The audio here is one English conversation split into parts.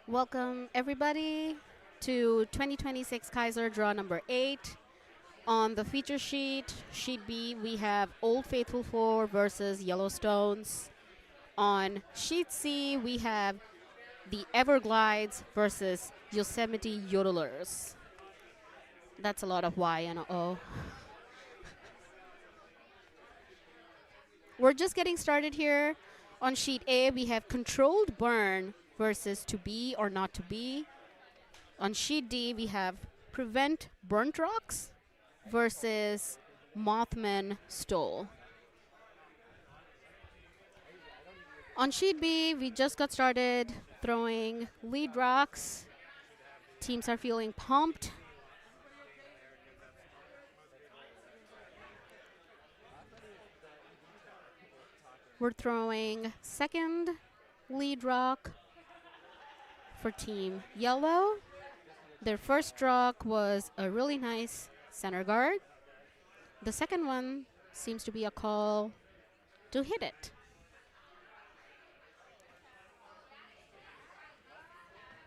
Welcome everybody to 2026 Kaiser draw number 8. On the feature sheet, sheet B, we have Old Faithful 4 versus Yellowstones. On sheet C, we have the Everglides versus Yosemite Yodellers. That's a lot of Y and a O. We're just getting started here. On sheet A, we have Controlled Burn versus To Be or Not To Be. On sheet D, we have Prevent Burnt Rocks versus Mothman Stole. On sheet B, we just got started throwing lead rocks. Teams are feeling pumped. We're throwing second lead rock for Team Yellow. Their first rock was a really nice center guard. The second one seems to be a call to hit it.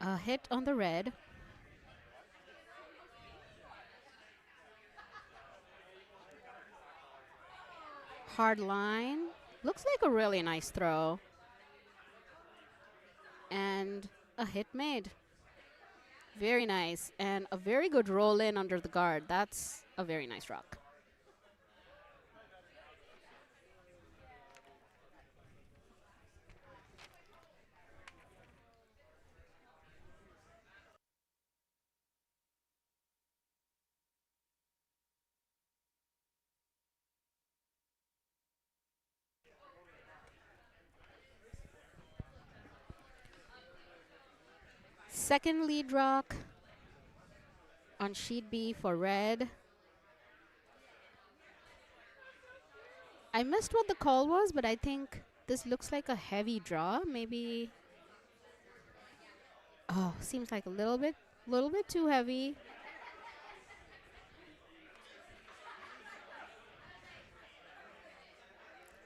A hit on the red. Hard line. Looks like a really nice throw. And a hit made. Very nice. And a very good roll in under the guard. That's a very nice rock. Second lead rock on sheet B for red. I missed what the call was, but I think this looks like a heavy draw. Maybe. Oh, seems like a little bit too heavy.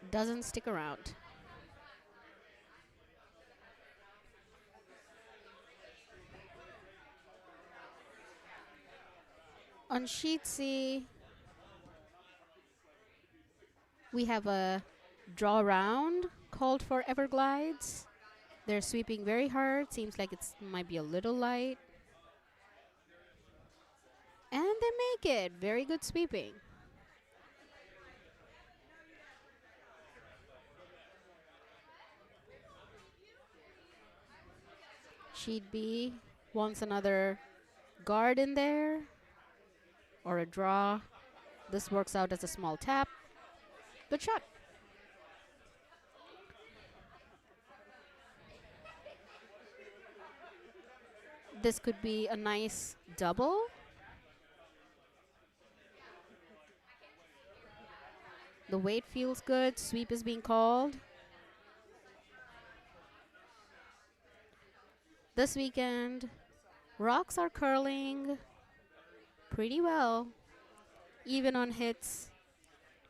Doesn't stick around. On sheet C, we have a draw round called for Everglides. They're sweeping very hard. Seems like it might be a little light. And they make it. Very good sweeping. Sheet B wants another guard in there or a draw. This works out as a small tap. Good shot. This could be a nice double. The weight feels good. Sweep is being called. This weekend, rocks are curling pretty well. Even on hits,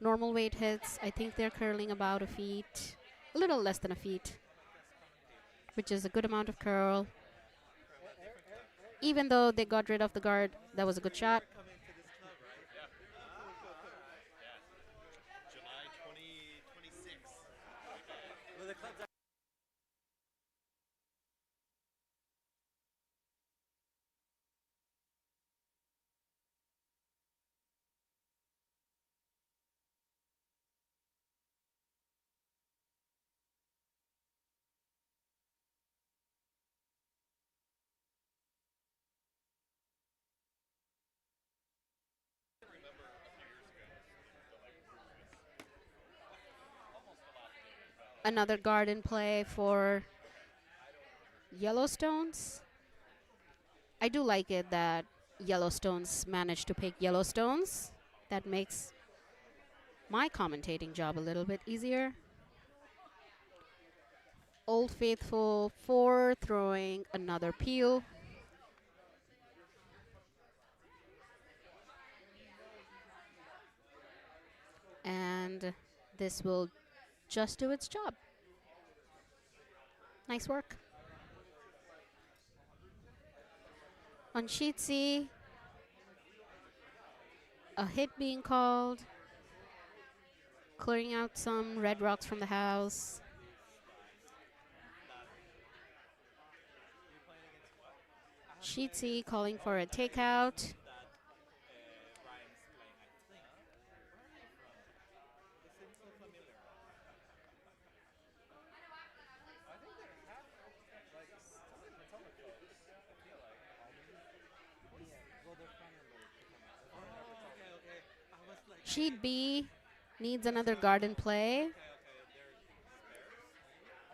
normal weight hits, I think they're curling about a feet, a little less than a feet, which is a good amount of curl. Even though they got rid of the guard, that was a good shot. Another guard in play for Yellowstones. I do like it that Yellowstones managed to pick Yellowstones. That makes my commentating job a little bit easier. Old Faithful 4 throwing another peel. And this will just do its job. Nice work. On sheet C, a hit being called, clearing out some red rocks from the house. Sheet C calling for a takeout. Sheet B needs another garden play.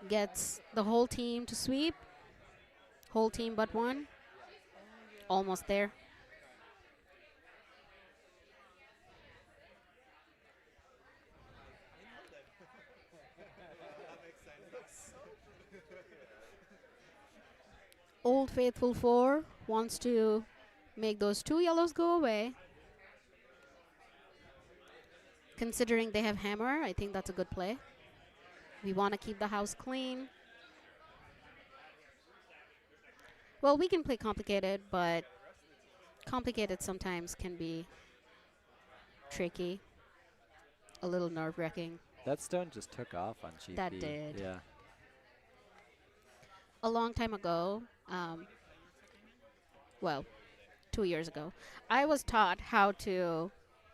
Gets the whole team to sweep. Whole team but one. Almost there. Old Faithful 4 wants to make those 2 yellows go away. Considering they have hammer, I think that's a good play. We want to keep the house clean. Well, we can play complicated, but complicated sometimes can be tricky, a little nerve-wracking. That stone just took off on sheet That B. did. Yeah. A long time ago, well, 2 years ago, I was taught how to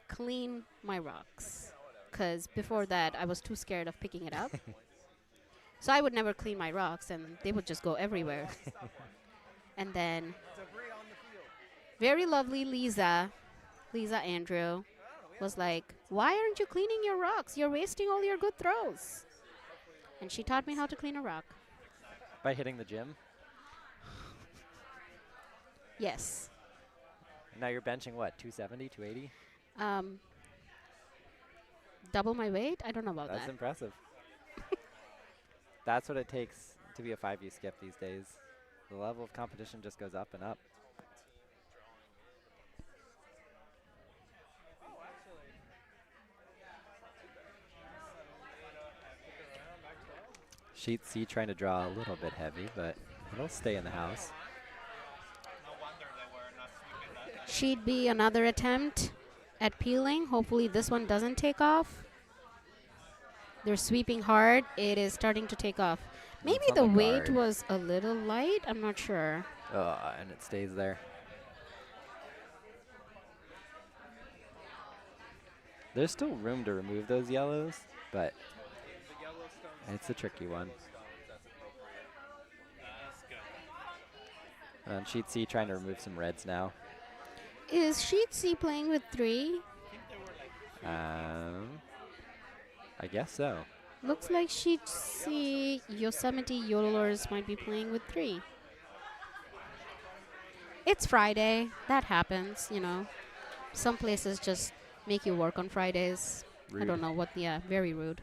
clean my rocks, because before that I was too scared of picking it up. So I would never clean my rocks and they would just go everywhere. And then very lovely Lisa Andrew was like, "Why aren't you cleaning your rocks? You're wasting all your good throws." And she taught me how to clean a rock. By hitting the gym? Yes. Now you're benching what, 270, 280? Double my weight? I don't know about That's that. impressive. That's what it takes to be a 5U skip these days. The level of competition just goes up and up. Sheet C trying to draw a little bit heavy, but it'll stay in the house. She'd be another attempt at peeling. Hopefully this one doesn't take off. They're sweeping hard. It is starting to take off. Maybe It's the on the weight guard. was a little light. I'm not sure. And it stays there. There's still room to remove those yellows, but it's a tricky one. And sheet C trying to remove some reds now. Is sheet C playing with 3? I guess so. Looks like sheet C, Yosemite Yodellers might be playing with 3. It's Friday. That happens, you know. Some places just make you work on Fridays. Rude. I don't know what, yeah, very rude.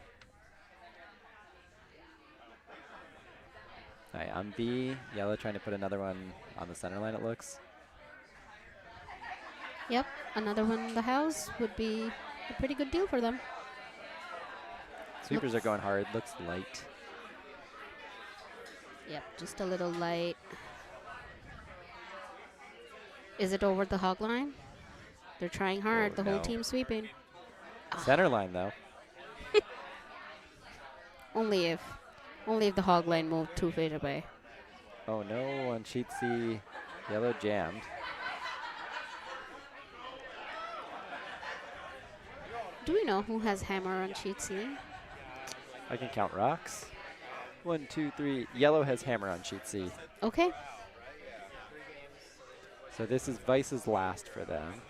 All right, on B, yellow trying to put another one on the center line, it looks. Yep, another one in the house would be a pretty good deal for them. Sweepers are going hard, looks light. Yep, just a little light. Is it over the hog line? They're trying hard, Oh, the whole no. team sweeping. Center line, though. Only if the hog line moved 2 feet away. Oh, no, on sheet C, yellow jammed. Do we know who has hammer on sheet C? I can count rocks. 1, 2, 3. Yellow has hammer on sheet C. Okay. So this is Vice's last for them.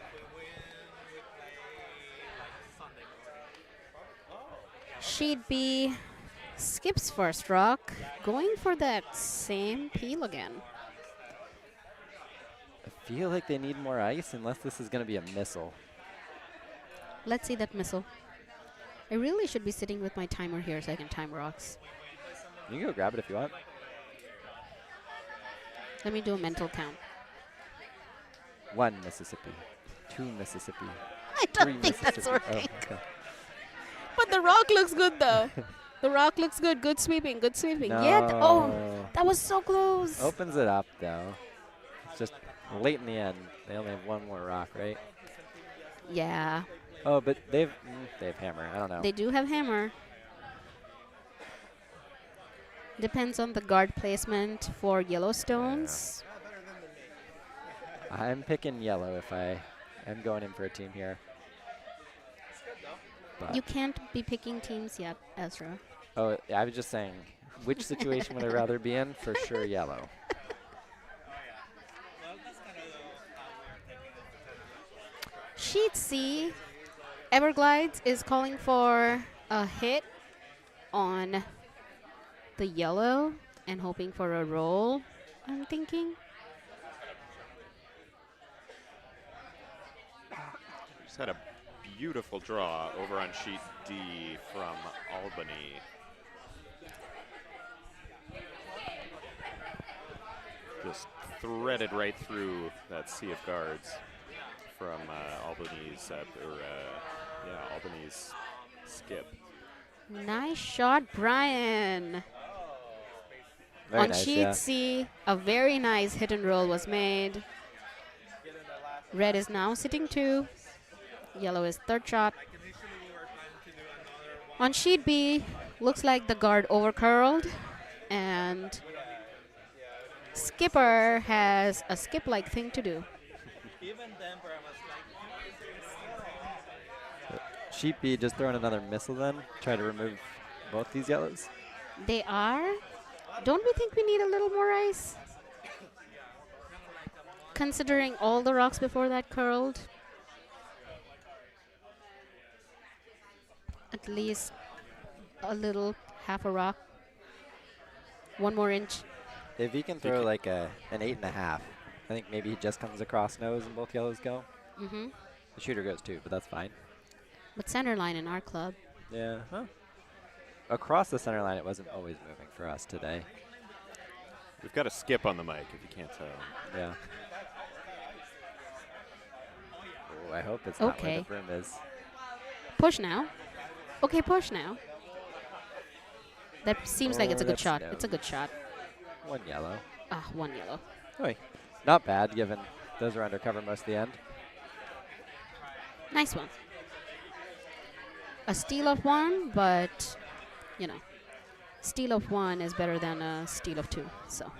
Sheet B skips first rock, going for that same peel again. I feel like they need more ice unless this is going to be a missile. Let's see that missile. I really should be sitting with my timer here so I can time rocks. You can go grab it if you want. Let me do a mental count. 1 Mississippi. 2 Mississippi. I 3 don't think that's Mississippi. working. Oh, okay. But the rock looks good though. The rock looks good. Good sweeping. Yeah. Oh, No. that was so close. Opens it up though. It's just late in the end, they only have one more rock, right? Yeah, Oh, but they've hammer. I don't know. they do have hammer. Depends on the guard placement for Yellowstones. I'm picking yellow if I am going in for a team here. But You can't be picking teams yet, Ezra. oh, I was just saying, which situation would I rather be in? For sure, yellow. Sheet C, Everglides is calling for a hit on the yellow and hoping for a roll, I'm thinking. Just had a beautiful draw over on sheet D from Albany. Just threaded right through that sea of guards from Albany's, Albany's skip. Nice shot, Brian. Very On nice, sheet yeah. C, a very nice hit and roll was made. Red is now sitting 2. Yellow is third shot. On sheet B, looks like the guard overcurled, and skipper has a skip-like thing to do. Sheep B just throwing another missile then. Try to remove both these yellows. They are. Don't we think we need a little more ice? Considering all the rocks before that curled. At least a little, half a rock. 1 more inch. If he can throw like an 8.5, I think maybe he just comes across nose and both yellows go. Mm-hmm. The shooter goes too, but that's fine. But center line in our club. Yeah. Huh. Across the center line, it wasn't always moving for us today. We've got a skip on the mic if you can't tell. Yeah. Oh, I hope it's not where Okay. the brim is. Push now. Okay, push now. That seems like it's a good that's shot. no. It's a good shot. 1 yellow. 1 yellow. Oy. Not bad, given those are undercover most of the end. Nice one. A steal of 1, but, you know, steal of 1 is better than a steal of 2, so.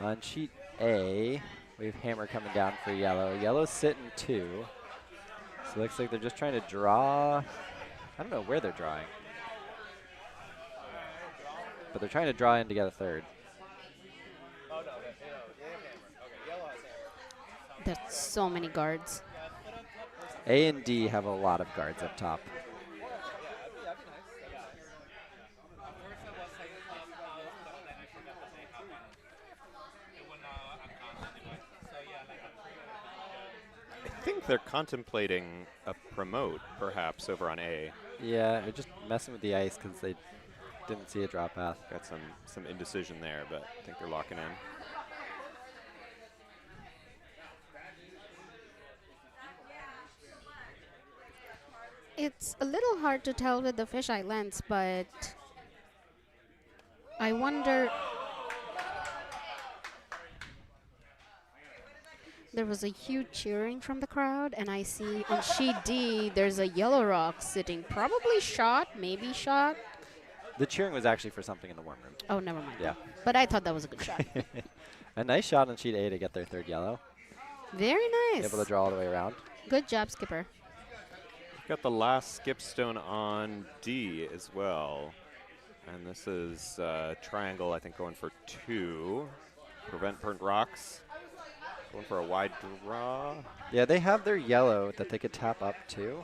On sheet A, we have hammer coming down for yellow. Yellow's sitting 2. So it looks like they're just trying to draw. I don't know where they're drawing. But they're trying to draw in to get a third. There's so many guards. A and D have a lot of guards up top. I think they're contemplating a promote, perhaps, over on A. Yeah, they're just messing with the ice because they didn't see a drop path. Got some indecision there, but I think they're locking in. It's a little hard to tell with the fisheye lens, but I wonder. There was a huge cheering from the crowd, and I see on sheet D there's a yellow rock sitting, probably shot, maybe shot. The cheering was actually for something in the warm room. Oh, never mind. Yeah. But I thought that was a good shot. A nice shot on sheet A to get their third yellow. Very nice. Able to draw all the way around. Good job, skipper. We've got the last skip stone on D as well. And this is triangle, I think, going for 2. Prevent burnt rocks. Going for a wide draw. Yeah, they have their yellow that they could tap up to.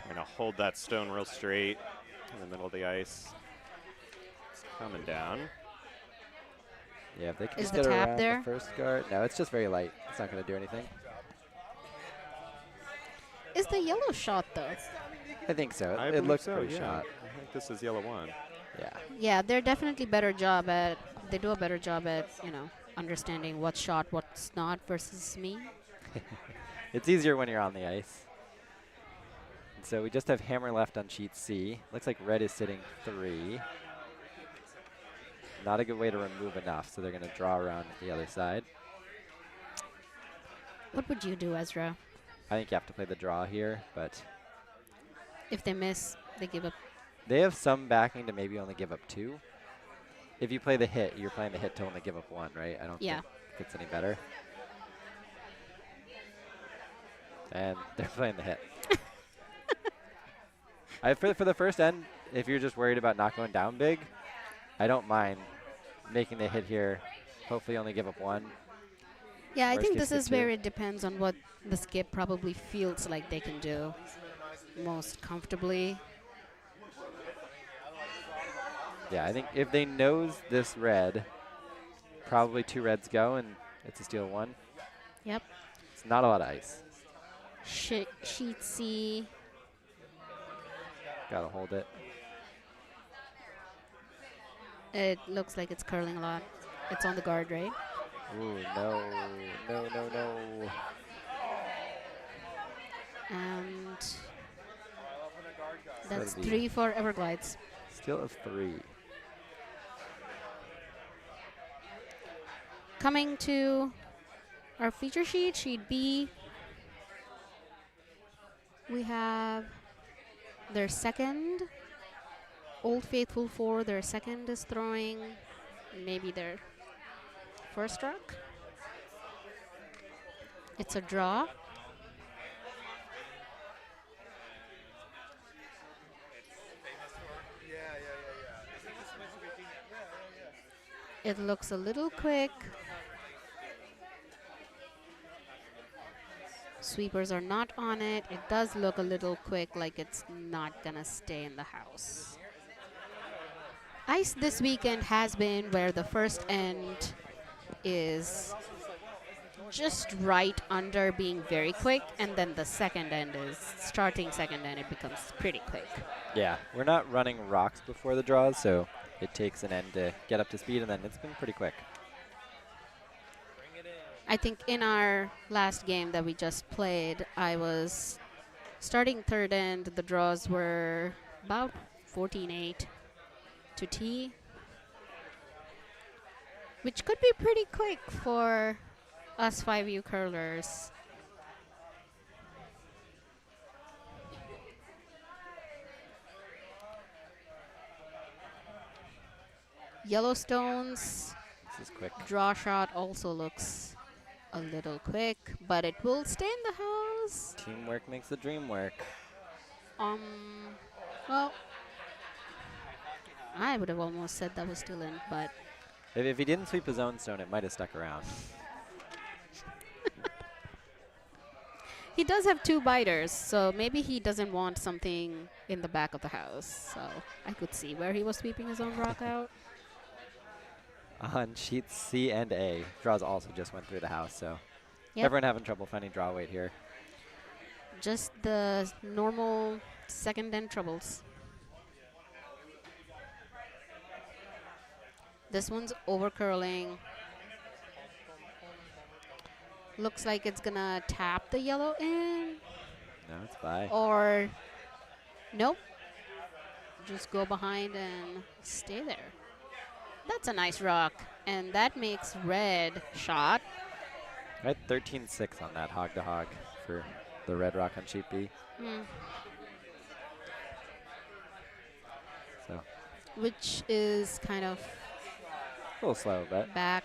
Trying to hold that stone real straight in the middle of the ice. It's coming down. Yeah, if they can Is just the get tap around there? the first guard. No, it's just very light. It's not going to do anything. Is the yellow shot, though? I think so. I It believe looks so, pretty yeah. shot. I think this is yellow 1. Yeah. Yeah, they're definitely better job at, they do a better job at, you know, understanding what's shot, what's not versus me. It's easier when you're on the ice. so we just have hammer left on sheet C. Looks like red is sitting 3. Not a good way to remove enough, so they're going to draw around the other side. What would you do, Ezra? I think you have to play the draw here, but If they miss, they give up. they have some backing to maybe only give up 2. If you play the hit, you're playing the hit to only give up 1, right? I don't Yeah. think it's any better. And they're playing the hit. For the first end, if you're just worried about not going down big, I don't mind making the hit here. Hopefully only give up 1. Yeah, I Worst think case this get is 2. where it depends on what the skip probably feels like they can do most comfortably. Yeah, I think if they nose this red, probably 2 reds go, and it's a steal 1. Yep. It's not a lot of ice. Sheet C. Gotta hold it. It looks like it's curling a lot. It's on the guard, right? Ooh, no, no, no, no. And That'd that's be 3 for Everglides. Steal of 3. Coming to our feature sheet, sheet B, we have their second. Old Faithful 4, their second is throwing maybe their first rock. It's a draw. It looks a little quick. Sweepers are not on it. It does look a little quick, like it's not gonna stay in the house. Ice this weekend has been where the first end is just right under being very quick, and then the second end is starting second end, it becomes pretty quick. Yeah, we're not running rocks before the draws, so it takes an end to get up to speed, and then it's been pretty quick. I think in our last game that we just played, I was starting third end. The draws were about 14-8 to T, which could be pretty quick for us 5U curlers. Yellowstone's This is quick. draw shot also looks a little quick, but it will stay in the house. Teamwork makes the dream work. Well, I would have almost said that was still in, but If he didn't sweep his own stone, it might have stuck around. he does have 2 biters, so maybe he doesn't want something in the back of the house. So I could see where he was sweeping his own rock out. On sheets C and A, draws also just went through the house, so Yep. everyone having trouble finding draw weight here. Just the normal second end troubles. This one's over curling. Looks like it's gonna tap the yellow in, No, it's by. or nope. Just go behind and stay there. That's a nice rock, and that makes red shot. I had 13-6 on that hog to hog for the red rock on sheet B. So Which is kind of a little slow, but back.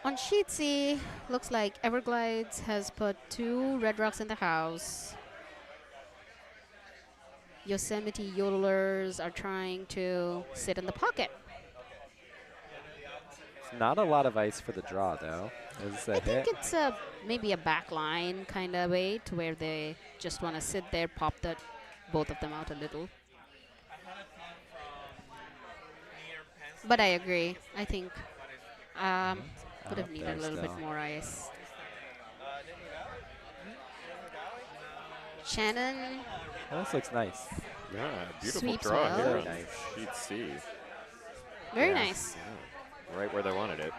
On sheet C, looks like Everglides has put 2 red rocks in the house. Yosemite Yodellers are trying to sit in the pocket. it's not a lot of ice for the draw, though. Is this a I hit? think it's maybe a back line kind of way to where they just want to sit there, pop both of them out a little. But I agree. I think would have needed a little bit more ice. Shannon, Oh, this looks nice. Yeah, beautiful Sweeps draw well. here Very on nice. sheet C. very Yeah. nice. Yeah, right where they wanted it.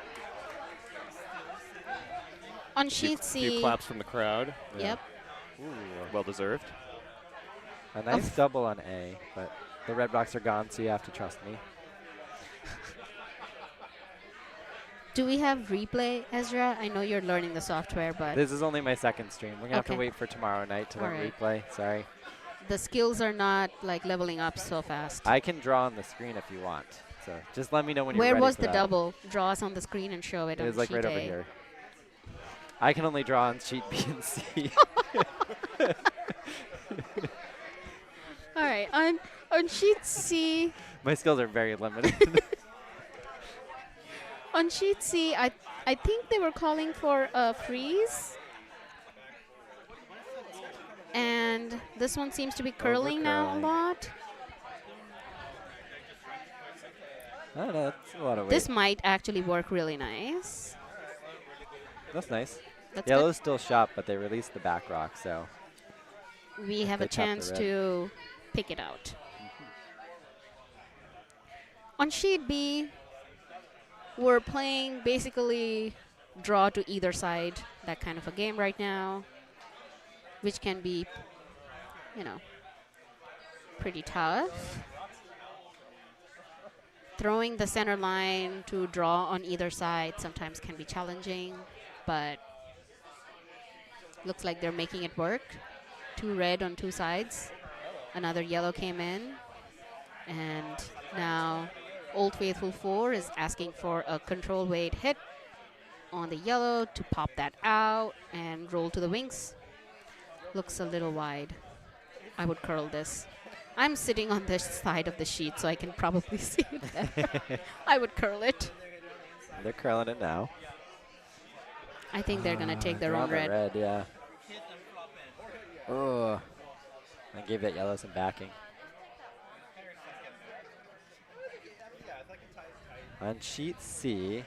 On sheet Few C, claps from the crowd. yep. Ooh, Well deserved. a nice double on A, but the red rocks are gone, so you have to trust me. Do we have replay, Ezra? I know you're learning the software, but This is only my second stream. We're gonna have to Okay. wait for tomorrow night to learn Alright. replay. Sorry. the skills are not like leveling up so fast. I can draw on the screen if you want. So just let me know when you're Where ready was for the that. double? Draw us on the screen and show it It on is like sheet right A. over here. I can only draw on sheet B and C. All right, on sheet C, My skills are very limited. on sheet C, I think they were calling for a freeze. And this one seems to be curling now a curling. lot. I don't know. That's a lot of weight. This might actually work really nice. That's nice. That's Yellow's still shot, but they released the back rock, so good. We have they a tap the chance red. to pick it out. On sheet B, we're playing basically draw to either side, that kind of a game right now, which can be, pretty tough. Throwing the center line to draw on either side sometimes can be challenging, but looks like they're making it work. 2 red on 2 sides. Another yellow came in, and now Old Faithful 4 is asking for a control weight hit on the yellow to pop that out and roll to the wings. Looks a little wide. I would curl this. I'm sitting on this side of the sheet, so I can probably see it better. I would curl it. They're curling it now. I think they're going to take their Draw own the red. red, yeah. Oh, I gave that yellow some backing. On sheet C,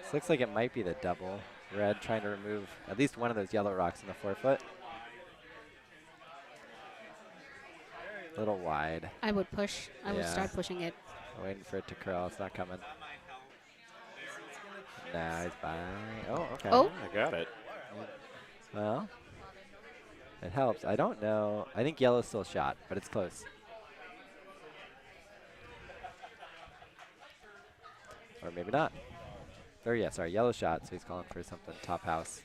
this looks like it might be the double. Red trying to remove at least one of those yellow rocks in the forefoot. A little wide. I would push. I would Yeah. start pushing it. Waiting for it to curl. It's not coming. Nah, he's by. Oh, okay. Oh. I got it. Well, it helps. I don't know. I think yellow's still shot, but it's close. Or maybe not. Or yeah, sorry, yellow shot, so he's calling for something top house.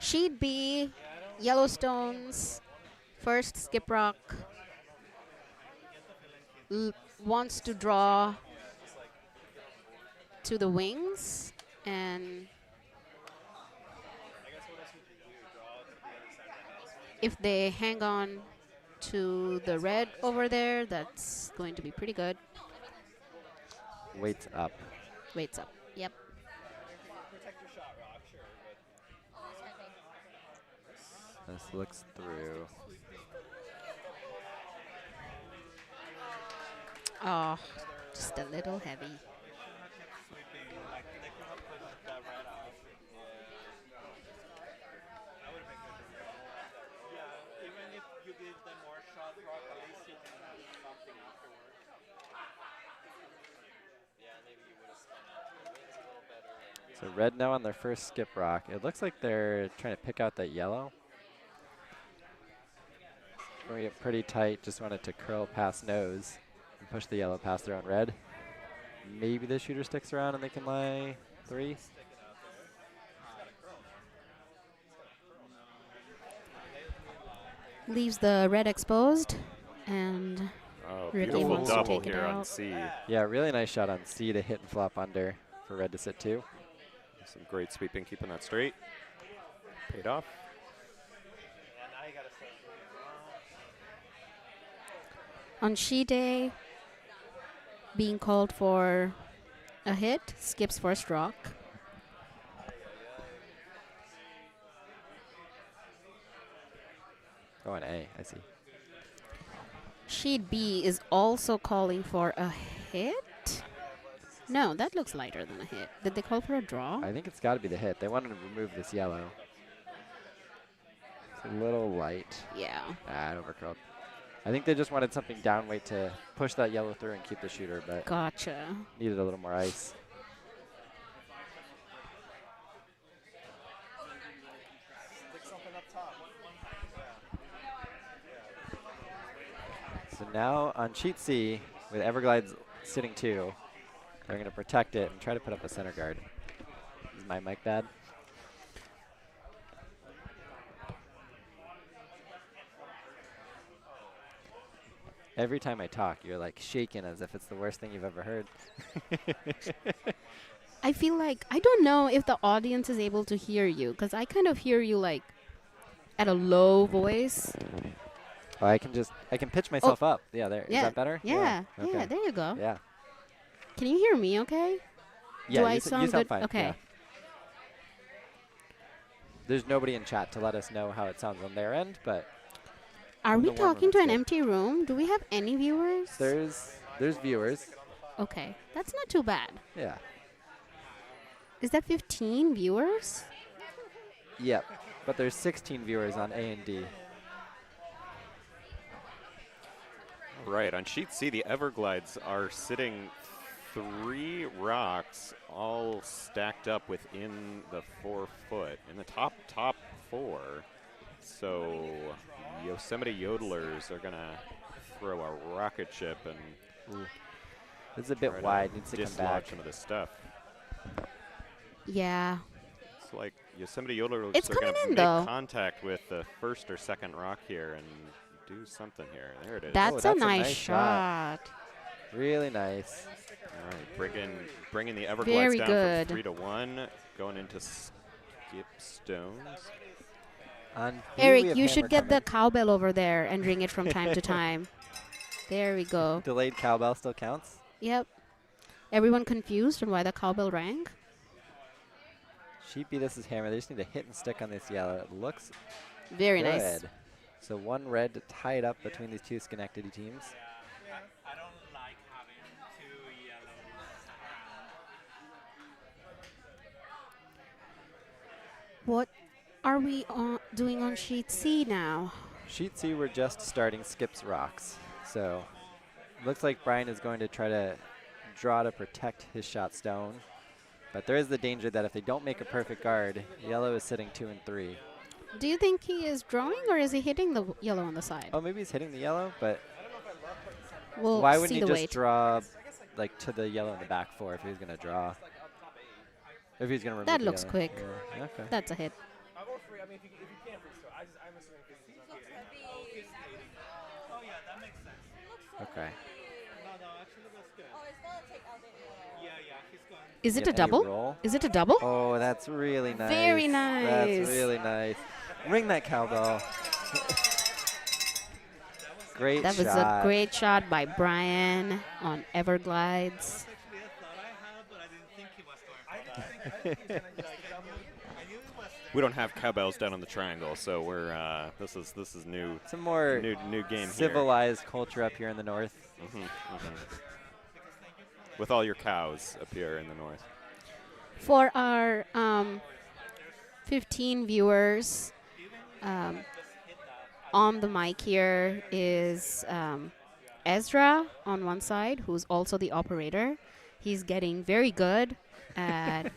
Sheet B, Yellowstone's first skip rock wants to draw to the wings, and if they hang on to the red over there, that's going to be pretty good. Waits up. Waits up. Yep. This looks through. Oh, just a little heavy. So red now on their first skip rock. It looks like they're trying to pick out that yellow. Going to get pretty tight. Just wanted to curl past nose and push the yellow past their own red. Maybe the shooter sticks around and they can lie 3. Leaves the red exposed, and Oh, Ricky beautiful wants to double take it here on out. C. Yeah, really nice shot on C to hit and flop under for red to sit 2. Some great sweeping, keeping that straight. Paid off. on sheet A, being called for a hit, skips first rock. Oh, an A, I see. Sheet B is also calling for a hit. No, that looks lighter than a hit. Did they call for a draw? I think it's got to be the hit. They wanted to remove this yellow. It's a little light. Yeah. Ah, it overcurled. I think they just wanted something down weight to push that yellow through and keep the shooter, but Gotcha. needed a little more ice. So now on sheet C, with Everglides sitting 2, they're going to protect it and try to put up a center guard. Is my mic bad? Every time I talk, you're like shaking as if it's the worst thing you've ever heard. I feel like, I don't know if the audience is able to hear you, because I kind of hear you like at a low voice. Oh, I can pitch myself up. Yeah, there. Yeah. Is that better? Yeah, Okay. yeah, there you go. Yeah. Can you hear me okay? Yeah, Do I you sound sound good? fine. Okay. Yeah. There's nobody in chat to let us know how it sounds on their end, but Are in we the warm room, talking to it's an good. empty room? Do we have any viewers? There's viewers. Okay, that's not too bad. Yeah. Is that 15 viewers? Yep. But there's 16 viewers on A and D. Right, on sheet C, the Everglides are sitting 3 rocks all stacked up within the 4 foot, in the top 4. So Yosemite Yodelers are going to throw a rocket ship and Ooh. This is a bit try wide. Needs to come dislodge back. some of this stuff. Yeah. It's like Yosemite Yodelers It's are going coming to in, make though. contact with the first or second rock here and do something here. There it is. That's, that's a a nice nice shot. Really nice. All right, bringing the Everglides Very down good. from 3-1, going into skip stones. On B, we Eric, have you Hammer should get the coming. cowbell over there and ring it from time to time. There we go. Delayed cowbell still counts. Yep. Everyone confused on why the cowbell rang? Sheet B, this is Hammer. They just need to hit and stick on this yellow. It looks Very good. nice. So one red to tie it up between these 2 Schenectady teams. I don't like having 2 yellows. What are we doing on sheet C now? Sheet C, we're just starting Skip's rocks. So looks like Brian is going to try to draw to protect his shot stone. But there is the danger that if they don't make a perfect guard, yellow is sitting 2 and 3. Do you think he is drawing or is he hitting the yellow on the side? Oh, maybe he's hitting the yellow, but We'll why wouldn't see he the just weight. draw like to the yellow in the back 4 if he was going to draw? If he's going to remove That the looks yellow. quick. Yeah, okay. That's a hit. I'll go free. I mean, if you can't free throw, I'm assuming it's Oh, yeah, that makes sense. Okay. No, actually, that's good. Oh, it's gonna take Albany. Yeah, he's gone. Is it Yeah, a any double? roll? Is it a double? Oh, that's really nice. Very nice. That's really nice. Ring that cowbell. Great That was shot. a great shot by Brian on Everglides. Actually, a thought I had, but I didn't think he was going for it. I knew he was there. We don't have cowbells down on the triangle, so we're this is new Some more new game civilized culture up here in the north. here. With all your cows up here in the north. For our 15 viewers, on the mic here is Ezra on one side, who's also the operator. He's getting very good at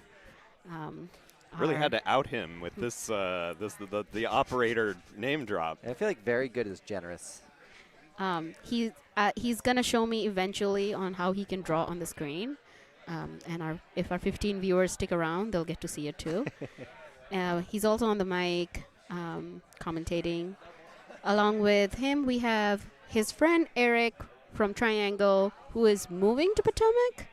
Really our- had to out him with this the operator name drop. I feel like very good is generous. He's gonna show me eventually on how he can draw on the screen, and if our 15 viewers stick around, they'll get to see it too. He's also on the mic, commentating. Along with him, we have his friend Eric from Triangle, who is moving to Potomac.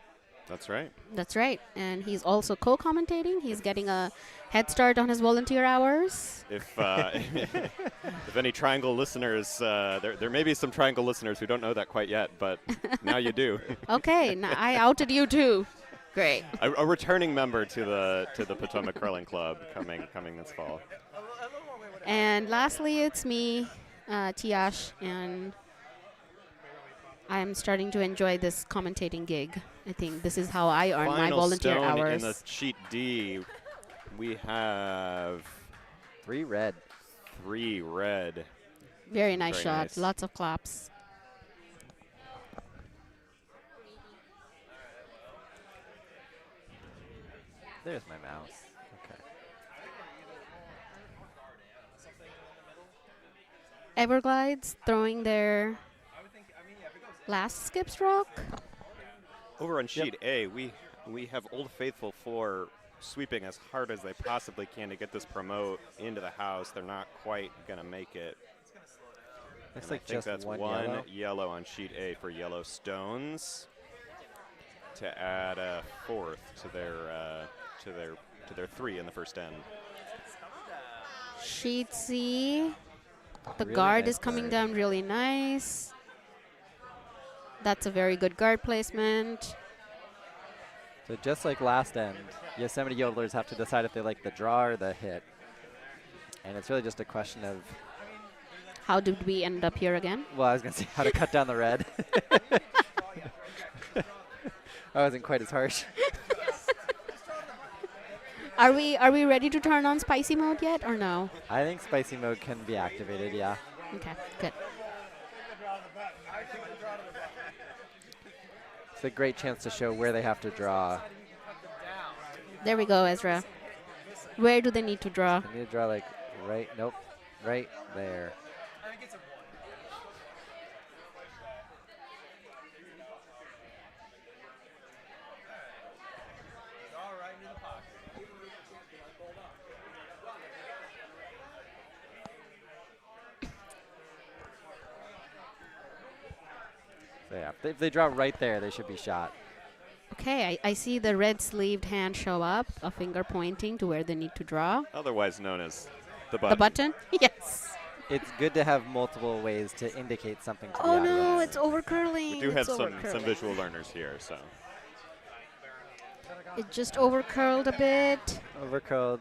That's right. That's right, and he's also co-commentating. He's getting a head start on his volunteer hours. If if any Triangle listeners, there may be some Triangle listeners who don't know that quite yet, but now you do. Okay, now I outed you too. Great. A returning member to the Potomac Curling Club coming this fall. And lastly, it's me, Tiash, and I'm starting to enjoy this commentating gig. I think this is how I earn my Final volunteer stone hours. in the sheet D. We have 3 red. 3 red. Very nice Very shot. nice. Lots of claps. There's my mouse. Okay. Everglides throwing their Last skips rock. Over on sheet A, we have Old Faithful 4 sweeping as hard as they possibly can to get this promote into the house. They're not quite going to make it. Looks And like I think just that's one one yellow. on sheet A for Yellowstones to add a fourth to their 3 in the first end. Sheet C. The Really guard nice is coming guard. down really nice. That's a very good guard placement. So just like last end, Yosemite Yodelers have to decide if they like the draw or the hit. And it's really just a question of, How did we end up here again? well, I was going to say how to cut down the red. I wasn't quite as harsh. Are we ready to turn on spicy mode yet or no? I think spicy mode can be activated, yeah. Okay, good. It's a great chance to show where they have to draw. There we go, Ezra. Where do they need to draw? They need to draw like right there. So yeah, if they draw right there, they should be shot. Okay, I see the red sleeved hand show up, a finger pointing to where they need to draw. Otherwise known as the The button. button? Yes. It's good to have multiple ways to indicate something to the Oh audience. no, it's overcurling. We do have It's some overcurling. visual learners here, so. It just overcurled a bit. Overcurled.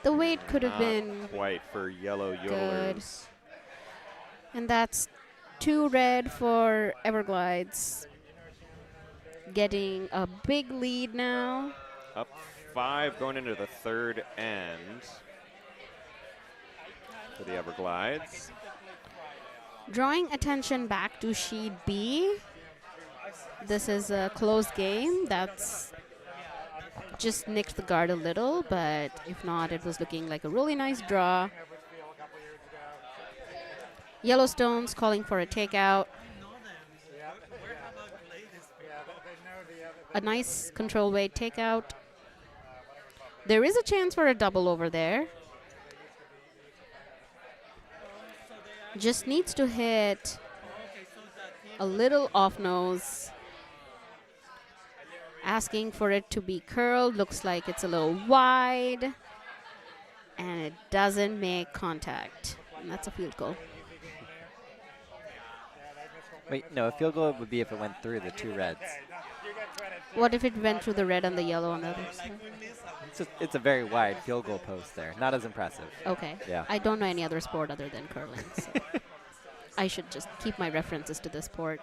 The weight could have Not been, quite for Yellow Yodelers. and that's 2 red for Everglides. Getting a big lead now. Up 5 going into the third end for the Everglides. Drawing attention back to sheet B. This is a close game. That's just nicked the guard a little, but if not, it was looking like a really nice draw. Yellowstone's calling for a takeout. A nice control weight takeout. There is a chance for a double over there. Just needs to hit a little off nose. Asking for it to be curled. Looks like it's a little wide. And it doesn't make contact. And that's a field goal. Wait, no, a field goal would be if it went through the 2 reds. What if it went through the red and the yellow on the other side? It's a very wide field goal post there. Not as impressive. Okay. Yeah. I don't know any other sport other than curling. So I should just keep my references to the sport.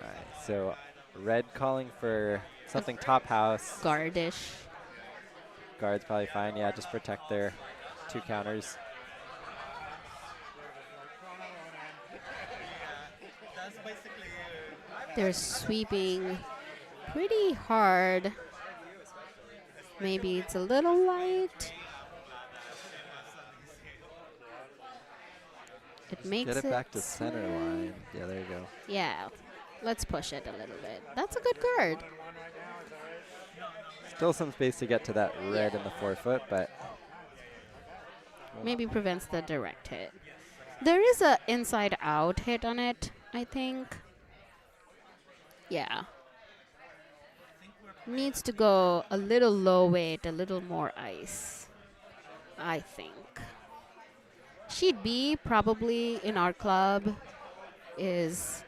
All right, so red calling for something top house. Guardish. Guard's probably fine. Yeah, just protect their 2 counters. They're sweeping pretty hard. Maybe it's a little light. It makes Get it back to center line. Yeah, there you go. Yeah. Let's push it a little bit. That's a good card. Still some space to get to that red in the 4-foot, but Maybe prevents the direct hit. There is a inside out hit on it, I think. Yeah. Needs to go a little low weight, a little more ice, I think. Sheet B, probably in our club, is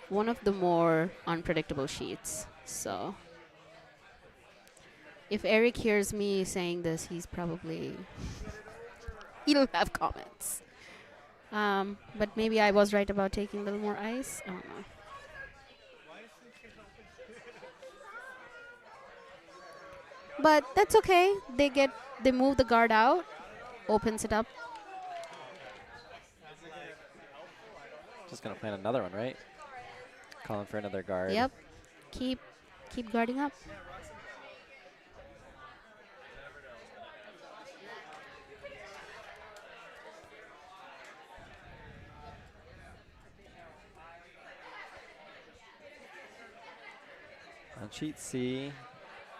one of the more unpredictable sheets. So if Eric hears me saying this, he's probably he'll have comments. But maybe I was right about taking a little more ice. I don't know. But that's okay. They move the guard out, opens it up. just going to plan another one, right? Calling for another guard. Yep. Keep guarding up. cheat C.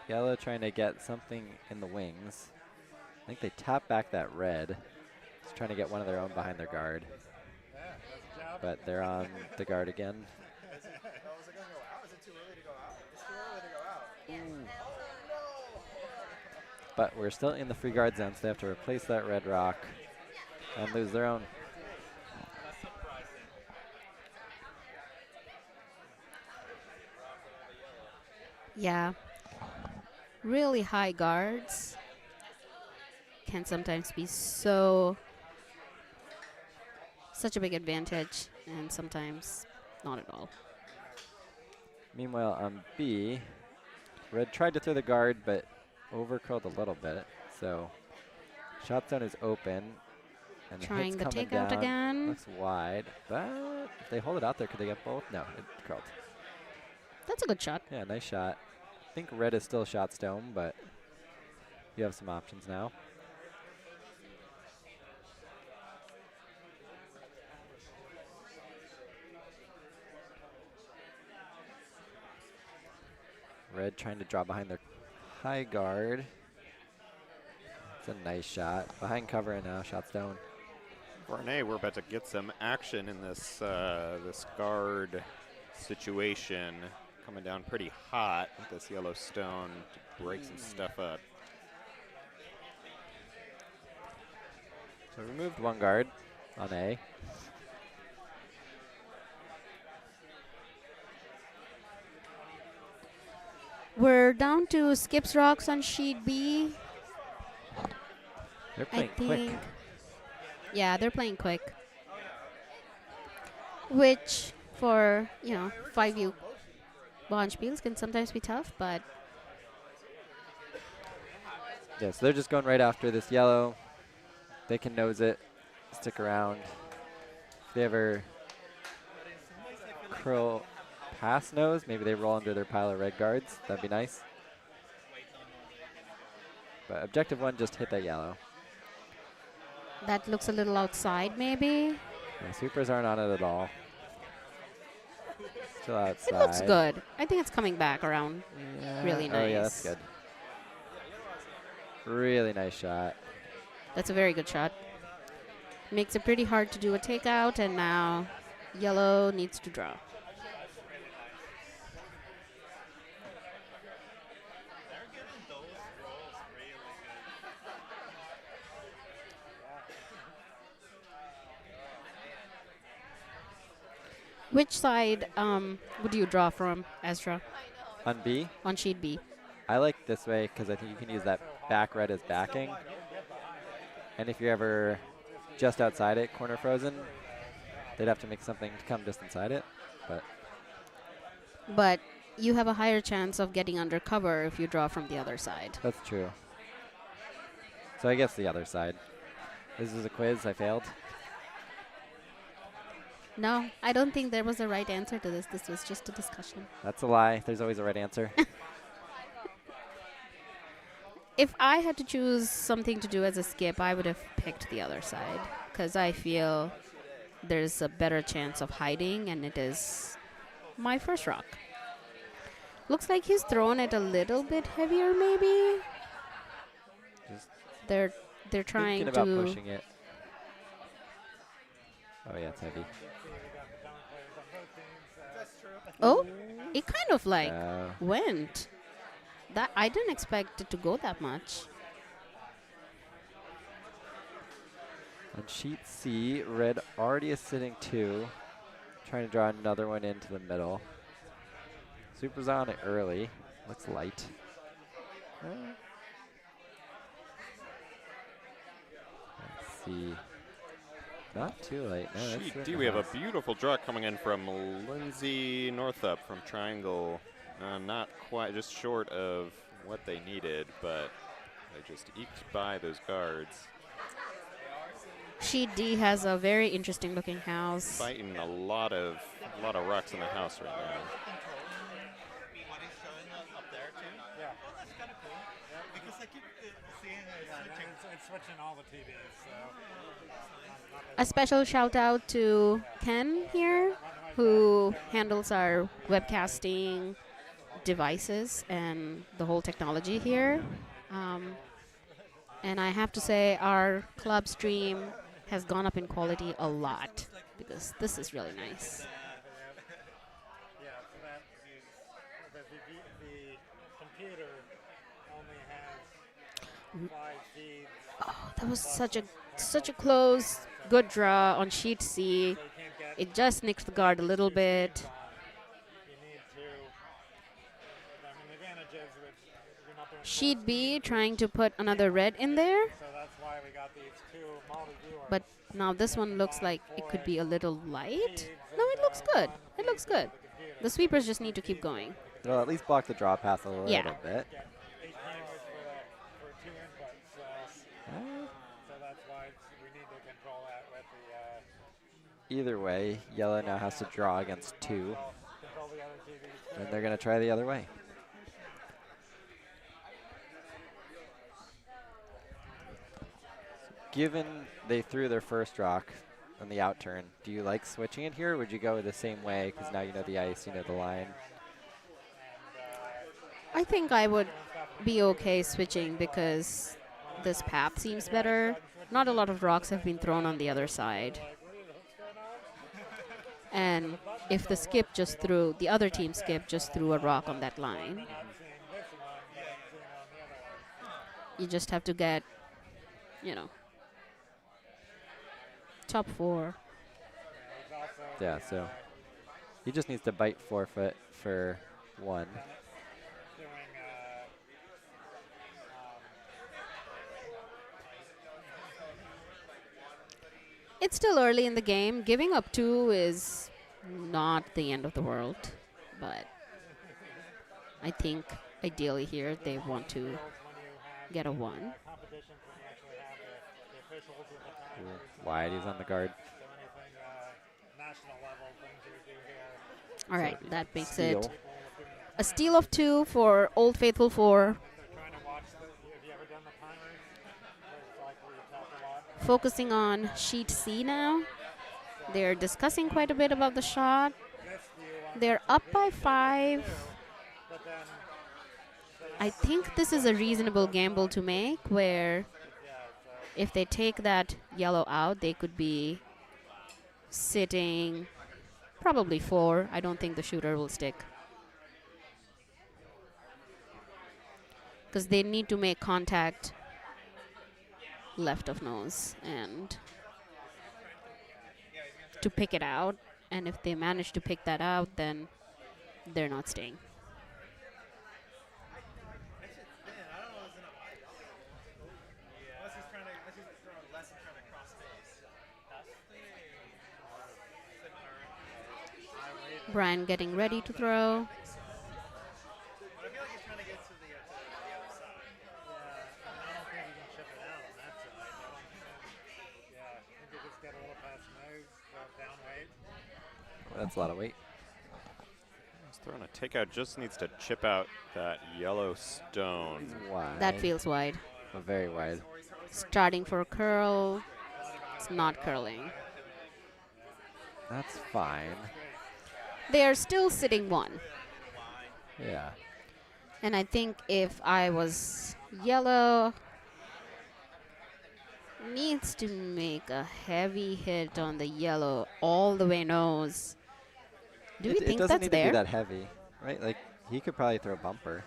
Yellow trying to get something in the wings. I think they tap back that red. Just trying to get one of their own behind their guard. But they're on the guard again. But we're still in the free guard zone, so they have to replace that red rock and lose their own. Yeah. Really high guards can sometimes be such a big advantage, and sometimes not at all. Meanwhile, on B, red tried to throw the guard, but overcurled a little bit. So shot zone is open. And Trying hit's the coming takeout down. again. Looks wide, but if they hold it out there, could they get both? No, it curled. That's a good shot. Yeah, nice shot. I think red is still shot stone, but you have some options now. Red trying to draw behind their high guard. It's a nice shot. Behind cover and now shot stone. Brunnette, we're about to get some action in this this guard situation. Coming down pretty hot with this yellow stone to break some stuff up. So removed one guard on A. We're down to skips rocks on sheet B. They're I playing quick. think. Yeah, they're playing quick. Which, for, 5U Bonspiels can sometimes be tough, but Yeah, so they're just going right after this yellow. They can nose it, stick around. If they ever curl past nose, maybe they roll under their pile of red guards. That'd be nice. But objective one, just hit that yellow. that looks a little outside maybe. Yeah, supers aren't on it at all. Still outside. It looks good. I think it's coming back around. Yeah. Really Oh yeah, that's nice. good. Really nice shot. That's a very good shot. Makes it pretty hard to do a takeout, and now yellow needs to draw. They're giving those rolls really good. Which side would you draw from, Ezra, On B, on sheet B? I like this way because I think you can use that back red as backing. And if you're ever just outside it, corner frozen, they'd have to make something to come just inside it. But you have a higher chance of getting under cover if you draw from the other side. That's true. So I guess the other side. This is a quiz. I failed. No, I don't think there was a right answer to this. This was just a discussion. That's a lie. There's always a right answer. If I had to choose something to do as a skip, I would have picked the other side because I feel there's a better chance of hiding, and it is my first rock. Looks like he's thrown it a little bit heavier, maybe. Just They're trying thinking about to. pushing it. Oh yeah, it's heavy. Oh, it kind of like No. went. That I didn't expect it to go that much. On sheet C, red already is sitting 2. Trying to draw another one into the middle. Super's on it early. Looks light. Let's see. Not too late. No, that's Sheet in D, the we have a house. beautiful draw coming in from Lindsay Northup from Triangle. Not quite, just short of what they needed, but they just eked by those guards. Sheet D has a very interesting looking house. Fighting a lot of rocks in the house right now. What is showing up there too? Yeah. Oh, that's kind of cool. Because I keep seeing it switching. It's switching all the TVs. So. A special shout out to Ken here, who handles our webcasting, devices and the whole technology here. And I have to say our club stream has gone up in quality a lot because this is really nice. Yeah, so that the computer only has 5 feeds. Oh, that was such a close, good draw on sheet C. So you can't get It just nicked the guard a little bit. you need to. I mean, the advantage is with you're not doing Sheet B trying to put another red in there, so that's why we got these 2 multi-viewers. but now this one looks like it could be a little light. No, it looks good. It looks good. The sweepers just need to keep going. They'll at least block the draw path a little Yeah. bit. 8 cameras for 2 inputs. So that's why we need to control that with the Either way, yellow now has to draw against 2, control the other TVs. and they're going to try the other way. Given they threw their first rock on the out turn, do you like switching it here, or would you go the same way because now you know the ice, you know the line? I think I would be okay switching because this path seems better. Not a lot of rocks have been thrown on the other side. And if the other team skip just threw a rock on that line, you just have to get, top 4. Yeah, so he just needs to bite forfeit for 1. It's still early in the game. Giving up 2 is not the end of the world, but I think ideally here they want to get a 1. Wide, he's on the guard. All right, that makes Steal. it a steal of 2 for Old Faithful 4. Focusing on sheet C now. They're discussing quite a bit about the shot. They're up by 5. I think this is a reasonable gamble to make where if they take that yellow out, they could be sitting probably 4. I don't think the shooter will stick. Because they need to make contact left of nose and to pick it out. And if they manage to pick that out, then they're not staying. Brian getting ready to throw. That's a lot of weight. He's throwing a takeout, just needs to chip out that yellow stone. He's wide. That feels wide. Very wide. Starting for a curl. It's not curling. That's fine. They are still sitting 1. Yeah. And I think if I was yellow, needs to make a heavy hit on the yellow all the way nose. Do you think it doesn't that's need there? to be that heavy, right? Like, he could probably throw a bumper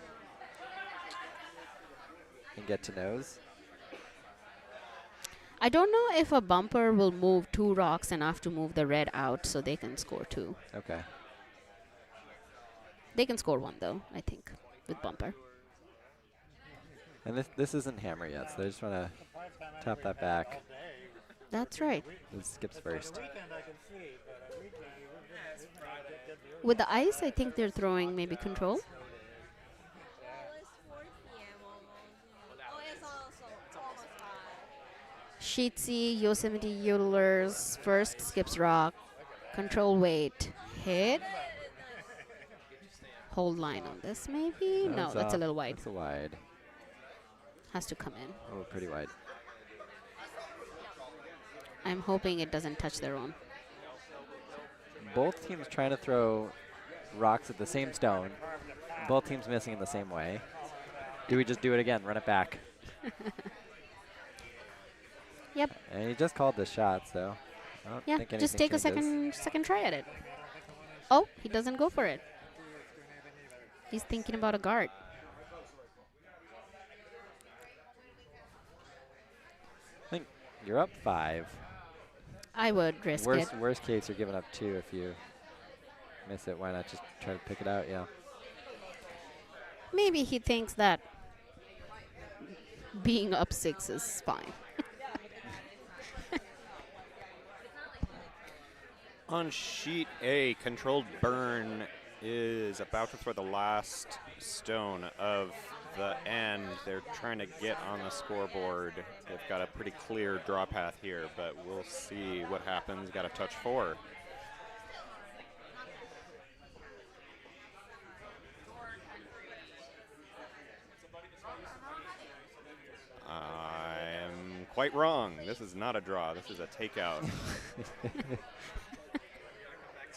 and get to nose. I don't know if a bumper will move 2 rocks enough to move the red out so they can score 2. Okay. They can score 1 though, I think, with bumper. And this isn't hammer yet, so I just want to tap that back. That's right. It skips first. With the ice, I think they're throwing maybe control. Sheet C, Yosemite Yodellers, first skips rock, control weight, hit. Hold line on this maybe? No, that's a little wide. That's a wide. Has to come in. Oh, pretty wide. I'm hoping it doesn't touch their own. Both teams trying to throw rocks at the same stone. both teams missing in the same way. Do we just do it again? Run it back. Yep. And he just called the shot, so I don't Yeah, think just anything take a changes. second try at it. Oh, he doesn't go for it. He's thinking about a guard. I think you're up 5. I would risk it. Worst case, you're giving up 2 if you miss it. Why not just try to pick it out? Yeah. Maybe he thinks that being up 6 is fine. On sheet A, controlled burn is about to throw the last stone of the end. They're trying to get on the scoreboard. They've got a pretty clear draw path here, but we'll see what happens. Got to touch 4. I'm quite wrong. This is not a draw. This is a takeout. That's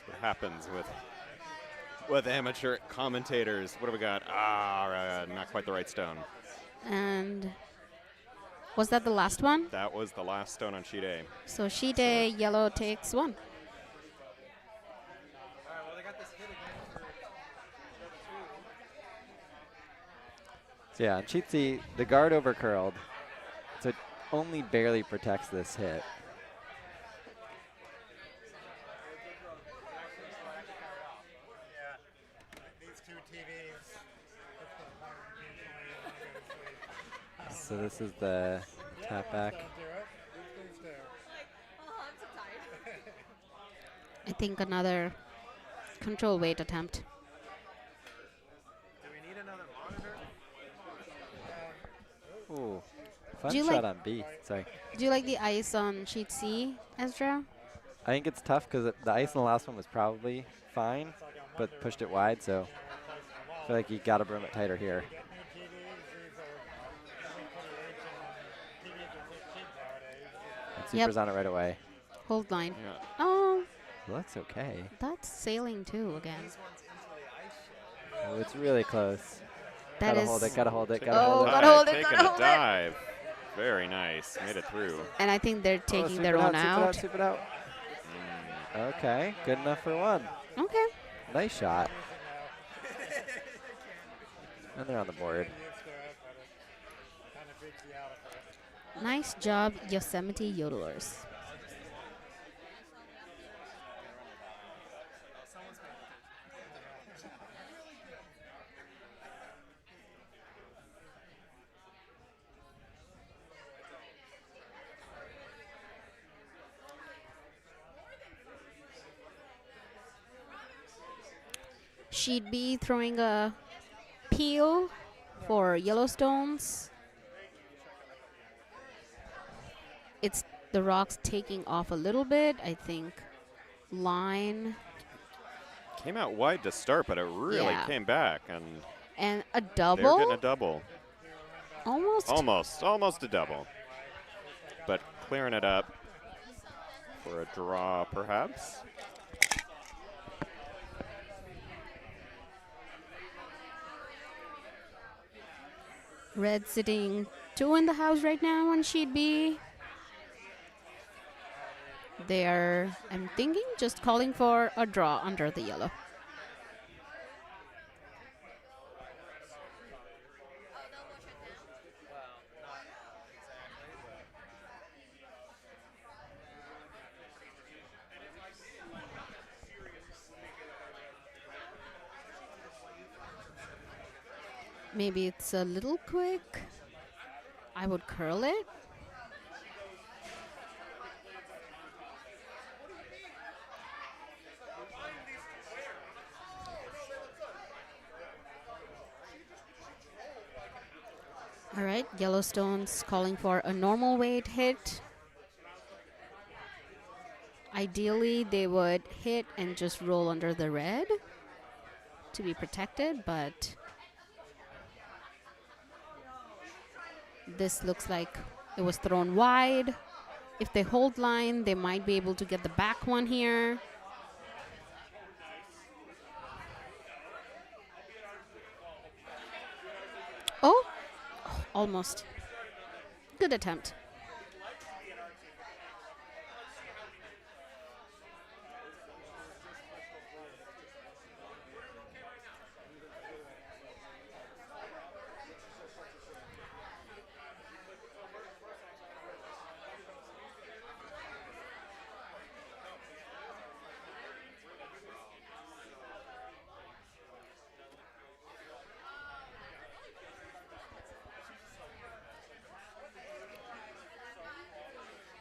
what happens with amateur commentators. What do we got? Not quite the right stone. And was that the last one? That was the last stone on sheet A. So sheet A, yellow takes 1. So yeah, on sheet C, the guard overcurled, so it only barely protects this hit. These 2 TVs. So this is the tap back. I think another control weight attempt. Do we need another monitor? Ooh, fun Do you shot like- on B. Sorry. Do you like the ice on sheet C, Ezra? I think it's tough because the ice in the last one was probably fine, but pushed it wide, so I feel like you got to broom it tighter here. And Super's on it right away. Hold line. Yeah. Oh, Well, that's okay. that's sailing too again. Oh, it's really close. That Gotta is. hold it, gotta hold it, Taking gotta Oh, hold it. gotta hold it, Taking gotta a hold it. dive. Very nice. Made it through. And I think they're Oh, taking sweep their it own out, out. sweep it out. Okay, good enough for 1. Okay. Nice shot. And they're on the board. Nice job, Yosemite Yodellers. She'd be throwing a peel for Yellowstones. It's the rocks taking off a little bit. I think line Came out wide to start, but it really Yeah. came back, and and a they're double. getting a double. Almost. Almost a double. But clearing it up for a draw, perhaps. Red sitting 2 in the house right now on sheet B. They are, I'm thinking, just calling for a draw under the yellow. Maybe it's a little quick. I would curl it. All right, Yellowstone's calling for a normal weight hit. Ideally, they would hit and just roll under the red to be protected, but this looks like it was thrown wide. If they hold line, they might be able to get the back one here. Almost. Good attempt.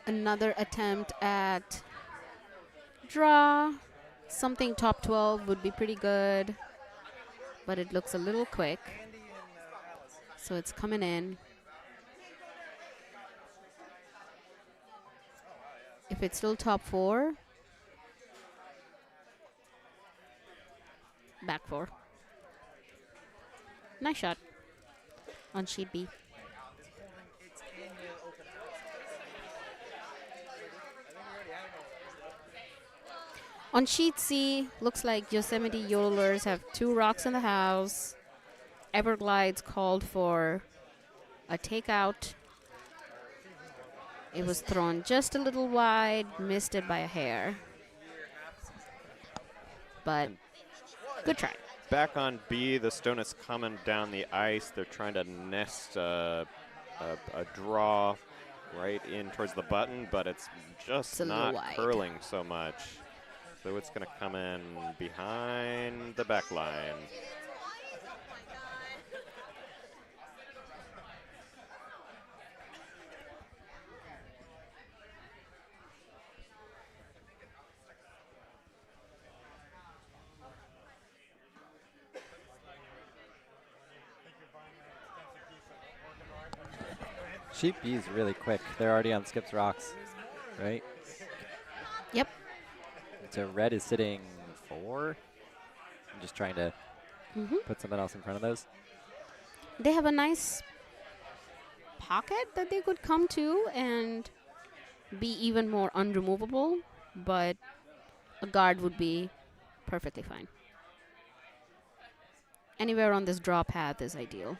Another attempt at draw. Something top 12 would be pretty good, but it looks a little quick. So it's coming in. If it's still top 4, back 4. Nice shot on sheet B. On sheet C, looks like Yosemite Yodellers have 2 rocks in the house. Everglides called for a takeout. It was thrown just a little wide, missed it by a hair. But good try. Back on B, the stone is coming down the ice. They're trying to nest a draw right in towards the button, but it's just not curling so much. So it's going to come in behind the back line. Sheet B is really quick. They're already on Skip's rocks, right? Yep. So red is sitting 4. I'm just trying to put something else in front of those. They have a nice pocket that they could come to and be even more unremovable, but a guard would be perfectly fine. Anywhere on this draw path is ideal.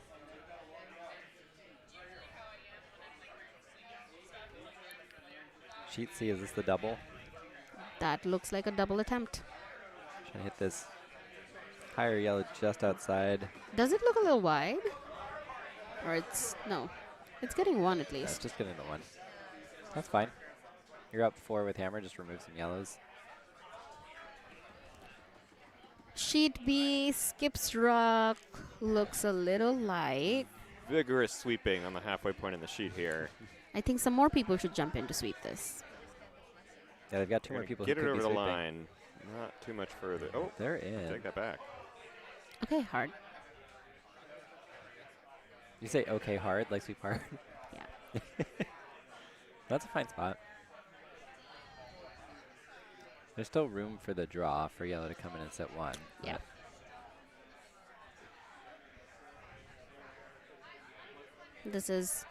Sheet C, is this the double? That looks like a double attempt. Trying to hit this higher yellow just outside. Does it look a little wide? Or it's, no. It's getting 1 at Yeah, it's least. just getting the 1. That's fine. You're up 4 with hammer, just remove some yellows. Sheet B, Skip's rock looks a little light. Vigorous sweeping on the halfway point in the sheet here. I think some more people should jump in to sweep this. Yeah, they've got 2 more people Get who it could over be the sweeping. line. Not too much further. Oh, They're in. take that back. Okay, hard. You say okay hard, like sweep hard? Yeah. That's a fine spot. There's still room for the draw for yellow to come in and set 1. Yeah. This is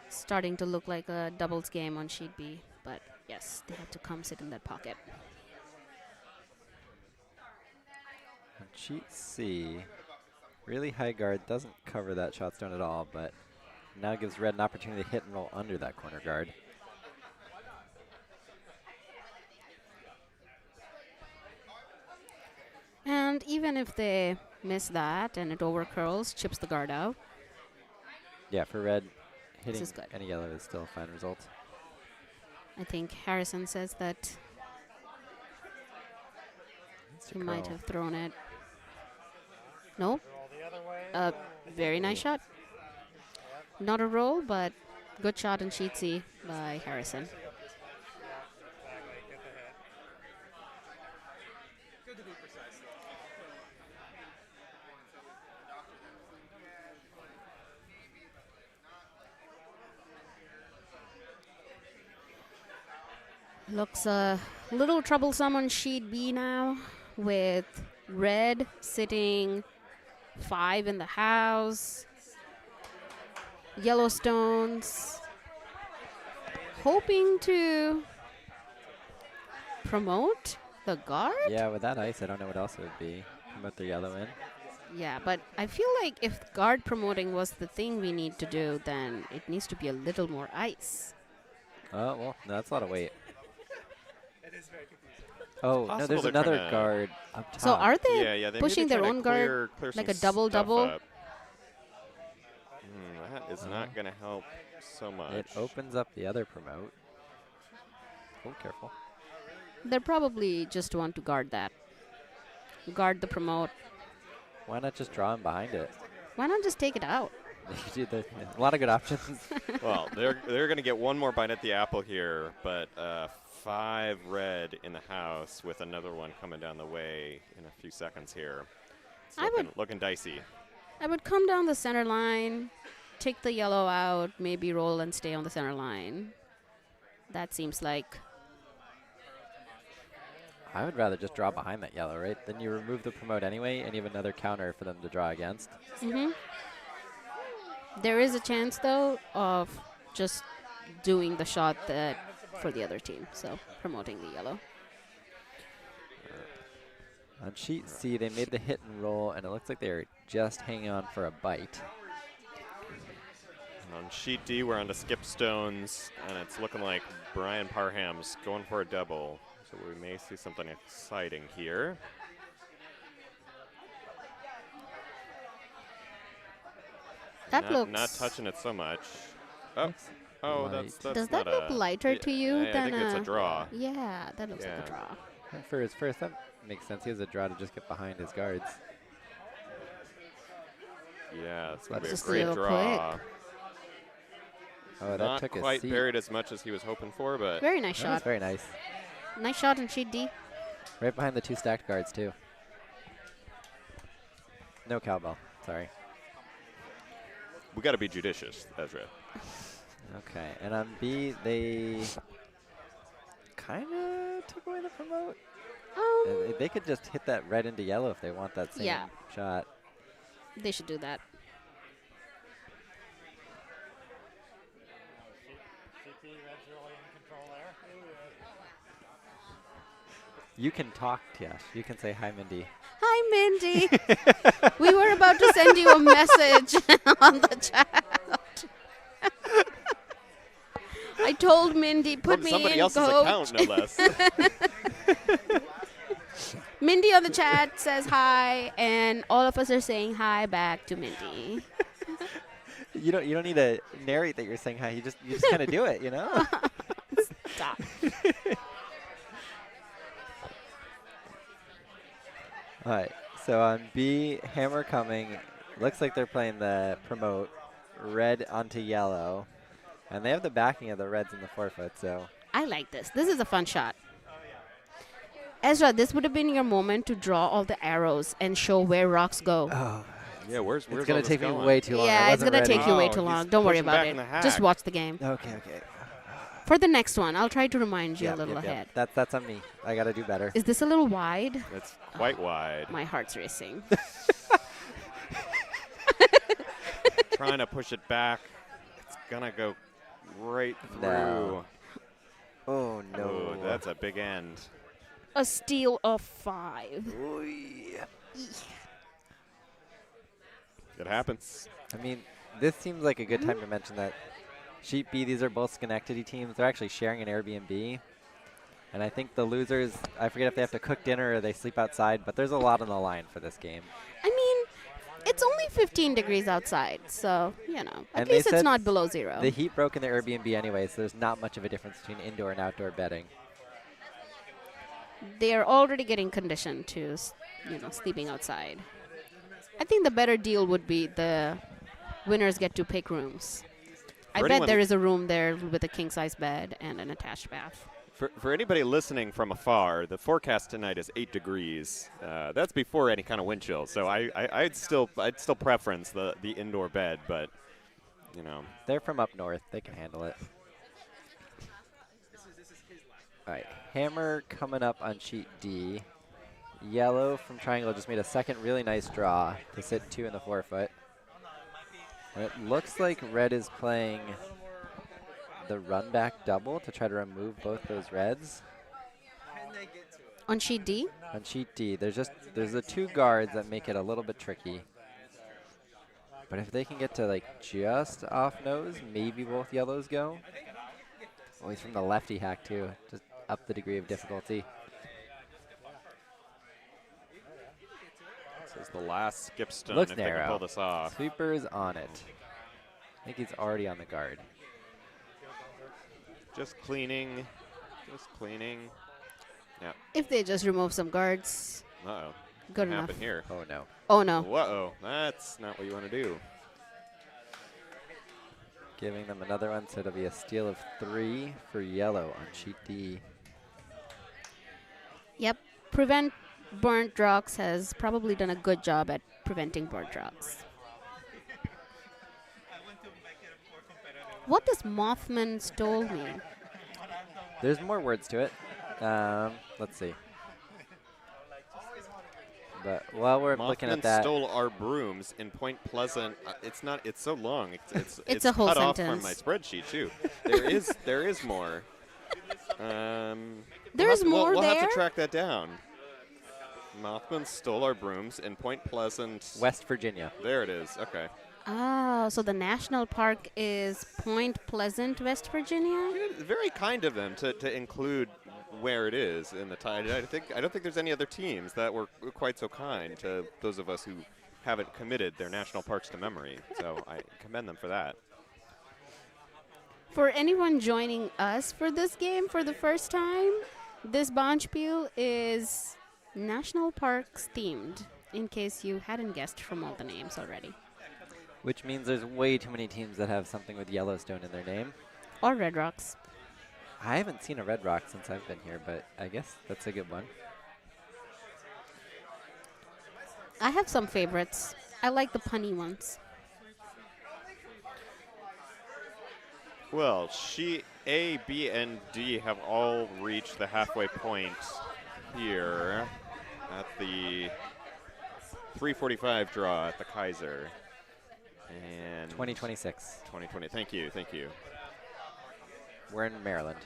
starting to look like a doubles game on sheet B, but yes, they have to come sit in that pocket. On sheet C, really high guard doesn't cover that shot stone at all, but now gives red an opportunity to hit and roll under that corner guard. And even if they miss that and it overcurls, chips the guard out. Yeah, for red, hitting is good. any yellow is still a fine result. I think Harrison says that he might have thrown it. Nope. Roll the other way. Very nice shot. Not a roll, but good shot in sheet C by Harrison. Exactly. Get the hit. Good to be precise. Looks a little troublesome on sheet B now, with red sitting 5 in the house. Yellowstones hoping to promote the guard. Yeah, with that ice, I don't know what else it would be. Put the yellow in. Yeah, but I feel like if guard promoting was the thing we need to do, then it needs to be a little more ice. Oh, well, no, that's a lot of weight. It is very confusing. Oh, no, possible there's they're another trying to- guard up top. So are they Yeah, they may pushing be their trying to own guard clear like some a double stuff double? up. That is not going to help so much. It opens up the other promote. Oh, careful. They probably just want to guard that. Guard the promote. Why not just draw him behind it? Why not just take it out? Dude, there's a lot of good options. Well, they're going to get one more bite at the apple here, but 5 red in the house with another one coming down the way in a few seconds here. It's looking dicey. I would come down the center line, take the yellow out, maybe roll and stay on the center line. That seems like... I would rather just draw behind that yellow, right? Then you remove the promote anyway, and you have another counter for them to draw against. Mm-hmm. There is a chance, though, of just doing the shot that for the other team, so promoting the yellow. On sheet C, they made the hit and roll, and it looks like they're just hanging on for a bite. On sheet D, we're on to skip stones, and it's looking like Brian Parham's going for a double. So we may see something exciting here. That looks... Not touching it so much. Oh, that's Does not that look lighter to you I than think it's a draw. Yeah, that looks like Yeah. a draw. And for his first, that makes sense. He has a draw to just get behind his guards. Yeah, it's going to be a Just a great little draw. Oh, that Not took a quite seat. buried as much as he was hoping for, but Very nice That was shot. very nice. Nice shot in sheet D. Right behind the 2 stacked guards, too. No cowbell. Sorry. we got to be judicious, Ezra. Okay, and on B, they kind of took away the promote. They could just hit that red into yellow if they want that same Yeah. shot. They should do that. CP, Red's really in control there. You can talk, Tiash. You can say hi, Mindy. Hi, Mindy. We were about to send you a message on the chat. I told Mindy, put From me somebody in else's coach. account, no less. Mindy on the chat says hi, and all of us are saying hi back to Mindy. You don't need to narrate that you're saying hi. You just kind of do it, you know. Stop. All right. So on B, hammer coming. Looks like they're playing the promote red onto yellow, and they have the backing of the reds in the forefoot. So I like this. This is a fun shot. Ezra, this would have been your moment to draw all the arrows and show where rocks go. Yeah, where's it's all gonna this take me going? way too long. I Yeah, it's wasn't going to ready. take you way Oh, too he's long. Don't worry pushing about back it. in the hack. Just watch the game. Okay. Okay. For the next one, I'll try to remind you a Yep, little yep, yep. ahead. That's on me. I gotta do better. Is this a little wide? It's quite wide. My heart's racing. Trying to push it back. It's going to go right through. No. Oh no. Oh, that's a big end. A steal of 5. It happens. I mean, this seems like a good time to mention that Sheet B, these are both Schenectady teams. They're actually sharing an Airbnb. And I think the losers, I forget if they have to cook dinner or they sleep outside, but there's a lot on the line for this game. I mean, it's only 15 degrees outside, so, you know, at And they least it's said not below 0. The heat broke in the Airbnb anyway, so there's not much of a difference between indoor and outdoor bedding. They are already getting conditioned to, sleeping outside. I think the better deal would be the winners get to pick rooms. I bet there is a room there with a king-size bed and an attached bath. For anybody listening from afar, the forecast tonight is 8 degrees. That's before any kind of wind chill. So I'd still preference the indoor bed, but you know. They're from up north. They can handle it. All right, hammer coming up on sheet D. Yellow from triangle just made a second really nice draw to sit 2 in the forefoot. And it looks like red is playing the run back double to try to remove both those reds. On sheet D? No, On sheet D, there's the two guards that make it a little bit tricky. But if they can get to like just off nose, maybe both yellows go. Oh, he's from the lefty hack too, just up the degree of difficulty. This is the last skip stone Looks if they can narrow. pull this off. Sweeper is on it. I think he's already on the guard. Just cleaning. Just cleaning. Yeah. If they just remove some guards, Uh-oh. good What enough. happened here? Oh no. Oh no. Whoa. That's not what you want to do. Giving them another one, so it'll be a steal of 3 for yellow on sheet D. Yep. Prevent burnt rocks has probably done a good job at preventing burnt rocks. What does Mothman stole mean? There's more words to it. Let's see. But while we're looking at Mothman that, stole our brooms in Point Pleasant. It's not. It's so long. It's a whole cut off sentence. from my spreadsheet too. There is more. There's more we'll have there? to track that down. Mothman stole our brooms in Point Pleasant. West Virginia. There it is. Okay. Oh, so the national park is Point Pleasant, West Virginia? Very kind of them to include where it is in the title. I don't think there's any other teams that were quite so kind to those of us who haven't committed their national parks to memory. So I commend them for that. For anyone joining us for this game for the first time, this Bonspiel is national parks themed, in case you hadn't guessed from all the names already. Which means there's way too many teams that have something with Yellowstone in their name. Or Red Rocks. I haven't seen a Red Rock since I've been here, but I guess that's a good one. I have some favorites. I like the punny ones. Well, A, B, and D have all reached the halfway point here at the 3:45 draw at the Kayser. And 2026. 2020. Thank you. Thank you. We're in Maryland.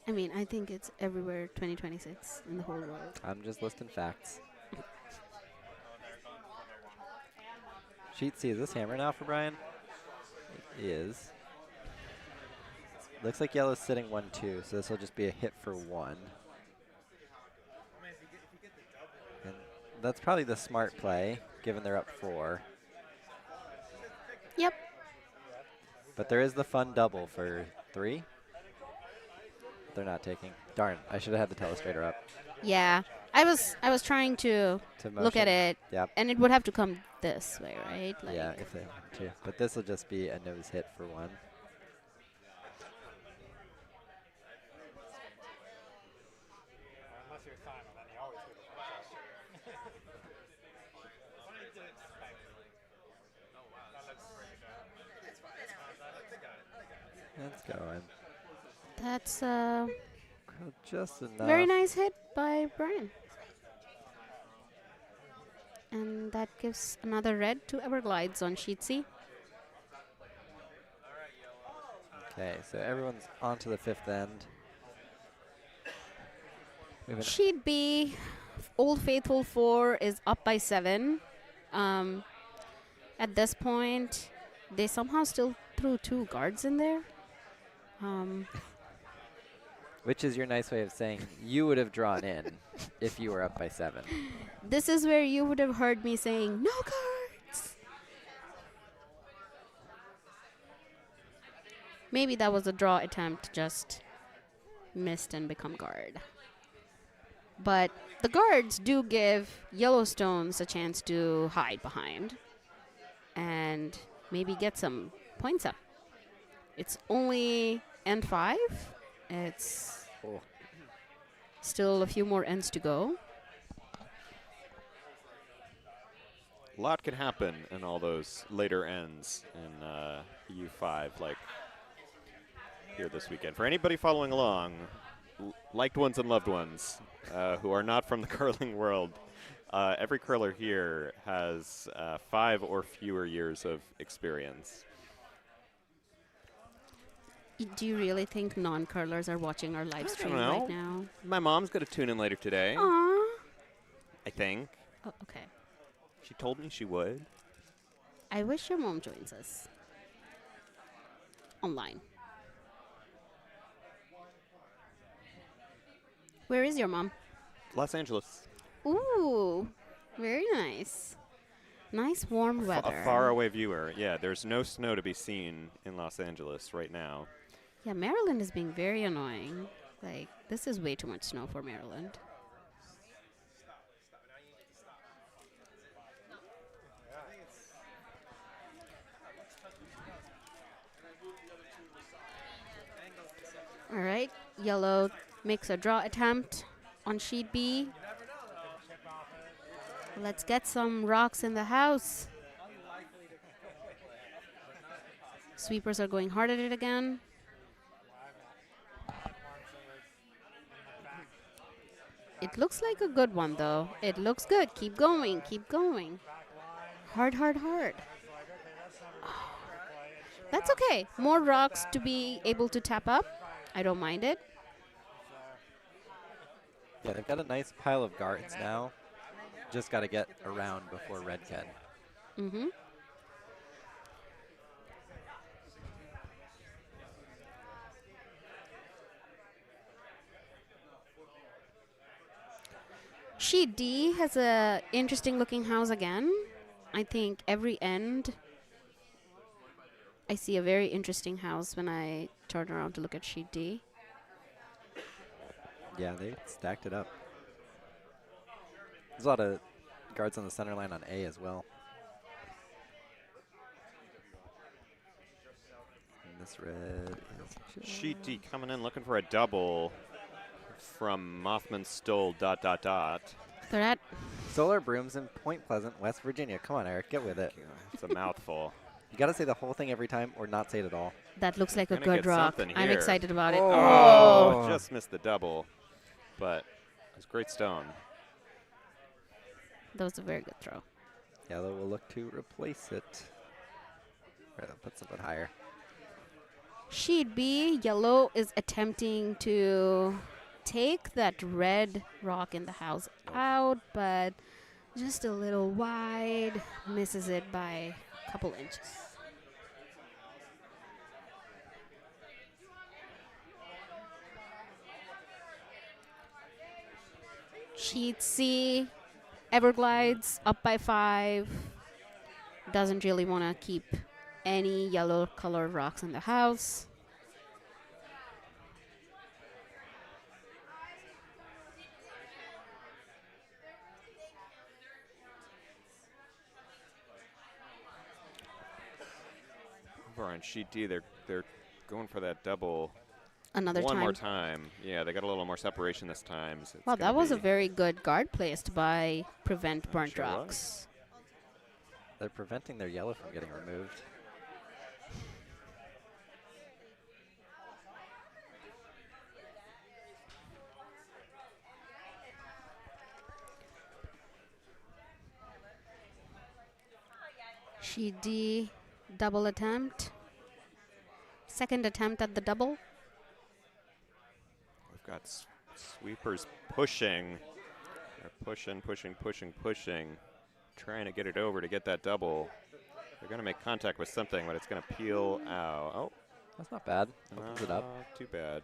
I mean, I think it's everywhere 2026 in the whole world. I'm just listing facts. Sheet C, is this hammer now for Brian? It is. Looks like yellow's sitting 1-2, so this will just be a hit for 1. And that's probably the smart play, given they're up 4. Yep. But there is the fun double for 3. They're not taking. Darn, I should have had the telestrator up. Yeah. I was trying to look at motion. it, Yep. and it would have to come this way, right? Like, Yeah, if they want to. But this will just be a nose hit for 1. Unless you're Simon, then you always get the first shot. That's going. That's Just enough. very nice hit by Brian. And that gives another red to Everglides on sheet C. Okay, so everyone's on to the 5th end. We have an Sheet B, Old Faithful 4 is up by 7. At this point, they somehow still threw 2 guards in there. which is your nice way of saying you would have drawn in if you were up by 7. This is where you would have heard me saying, no guards! Maybe that was a draw attempt, just missed and become guard. But the guards do give Yellowstones a chance to hide behind and maybe get some points up. It's only N5. It's still a few more ends to go. A lot can happen in all those later ends in U5, like here this weekend. For anybody following along, liked ones and loved ones who are not from the curling world, every curler here has 5 or fewer years of experience. Do you really think non-curlers are watching our live stream know. right now? My mom's going to tune in later today, Aww. I think. Oh, okay. She told me she would. I wish your mom joins us online. Where is your mom? Los Angeles. Ooh, very nice. Nice warm weather. A faraway viewer. Yeah, there's no snow to be seen in Los Angeles right now. Yeah, Maryland is being very annoying. Like, this is way too much snow for Maryland. All right, yellow makes a draw attempt on sheet B. Let's get some rocks in the house. Sweepers are going hard at it again. It looks like a good one, though. It looks good. Keep going. Keep going. Hard, hard, hard. That's okay. More rocks to be able to tap up. I don't mind it. Yeah, they've got a nice pile of guards now. Just got to get around before red can. Mm-hmm. Sheet D has a interesting looking house again. I think every end I see a very interesting house when I turn around to look at sheet D. Yeah, they stacked it up. There's a lot of guards on the center line on A as well. And this red is Sheet D coming in looking for a double from Mothman Stoll ... They're at Solar Brooms in Point Pleasant, West Virginia. Come on, Eric, get with it. It's a mouthful. You got to say the whole thing every time or not say it at all. that looks like a Gonna good get rock. something I'm here. excited about it. Oh, just missed the double. But it's great stone. That was a very good throw. Yellow will look to replace it. Or they'll put something higher. Sheet B, yellow is attempting to take that red rock in the house out, but just a little wide. Misses it by a couple inches. Sheet C, Everglides up by 5. Doesn't really want to keep any yellow colored rocks in the house. Over on sheet D, they're going for that double Another one time. more time. Yeah, they got a little more separation this time. So it's Wow, gonna that was a be- very good guard placed by Prevent Burnt sure was. Rocks. They're preventing their yellow from getting removed. Sheet D, double attempt. Second attempt at the double. We've got sweepers pushing. They're pushing. Trying to get it over to get that double. They're going to make contact with something, but it's going to peel out. Oh, That's not bad. Opens it up. not too bad.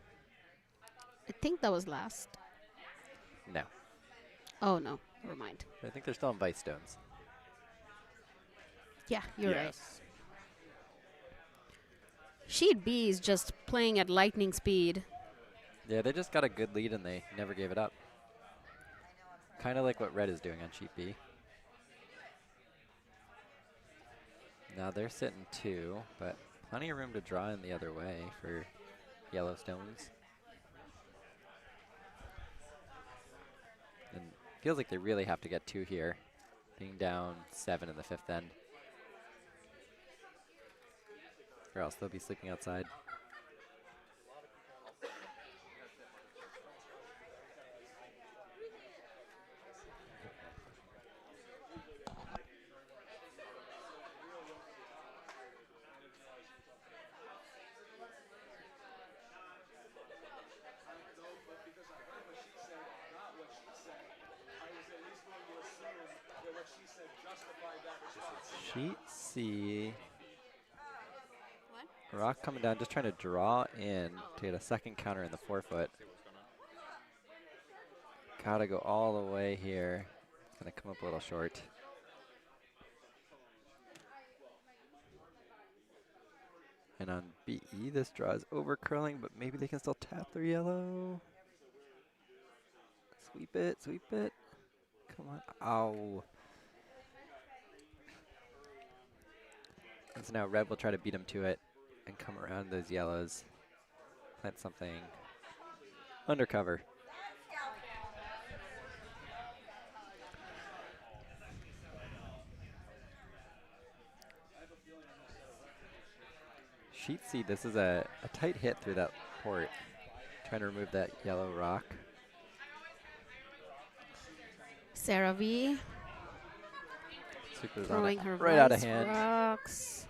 I think that was last. No. Oh, no. Never mind. I think they're still on vice stones. Yeah, you're right. Yes. Sheet B is just playing at lightning speed. Yeah, they just got a good lead and they never gave it up. Kind of like what red is doing on sheet B. Now they're sitting 2, but plenty of room to draw in the other way for yellow stones. And feels like they really have to get 2 here, being down 7 in the 5th end. Or else they'll be sleeping outside. Sheet C. What? Rock coming down, just trying to draw in to get a second counter in the 4-foot. Gotta go all the way here. Gonna come up a little short. And on BE, this draw is over curling, but maybe they can still tap their yellow. Sweep it, sweep it. Come on. Ow. And so now red will try to beat him to it and come around those yellows. Plant something undercover. Sheet C, this is a tight hit through that port. Trying to remove that yellow rock. Sara V. Super's on Throwing it her right out of vice hand. rocks.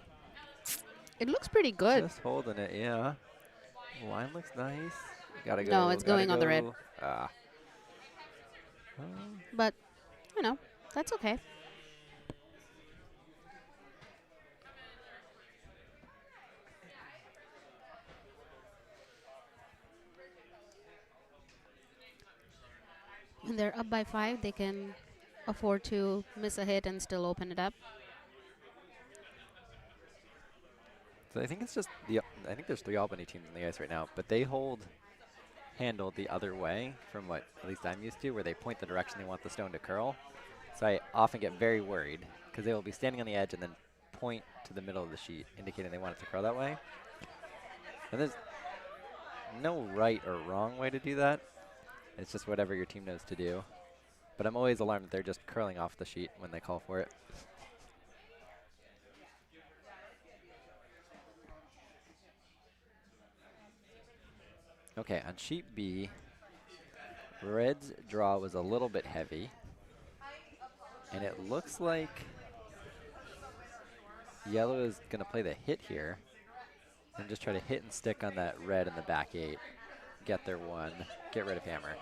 It looks pretty good. Just holding it, yeah. Line looks nice. Gotta go. No, it's gotta going on the red. go. Ah. But, you know, that's okay. When they're up by 5, they can afford to miss a hit and still open it up. So I think it's just I think there's 3 Albany teams on the ice right now, but they hold handle the other way from what at least I'm used to, where they point the direction they want the stone to curl. So I often get very worried because they will be standing on the edge and then point to the middle of the sheet, indicating they want it to curl that way. And there's no right or wrong way to do that. It's just whatever your team knows to do. But I'm always alarmed that they're just curling off the sheet when they call for it. Okay, on sheet B, red's draw was a little bit heavy. And it looks like yellow is going to play the hit here and just try to hit and stick on that red in the back 8. Get their 1, get rid of hammer.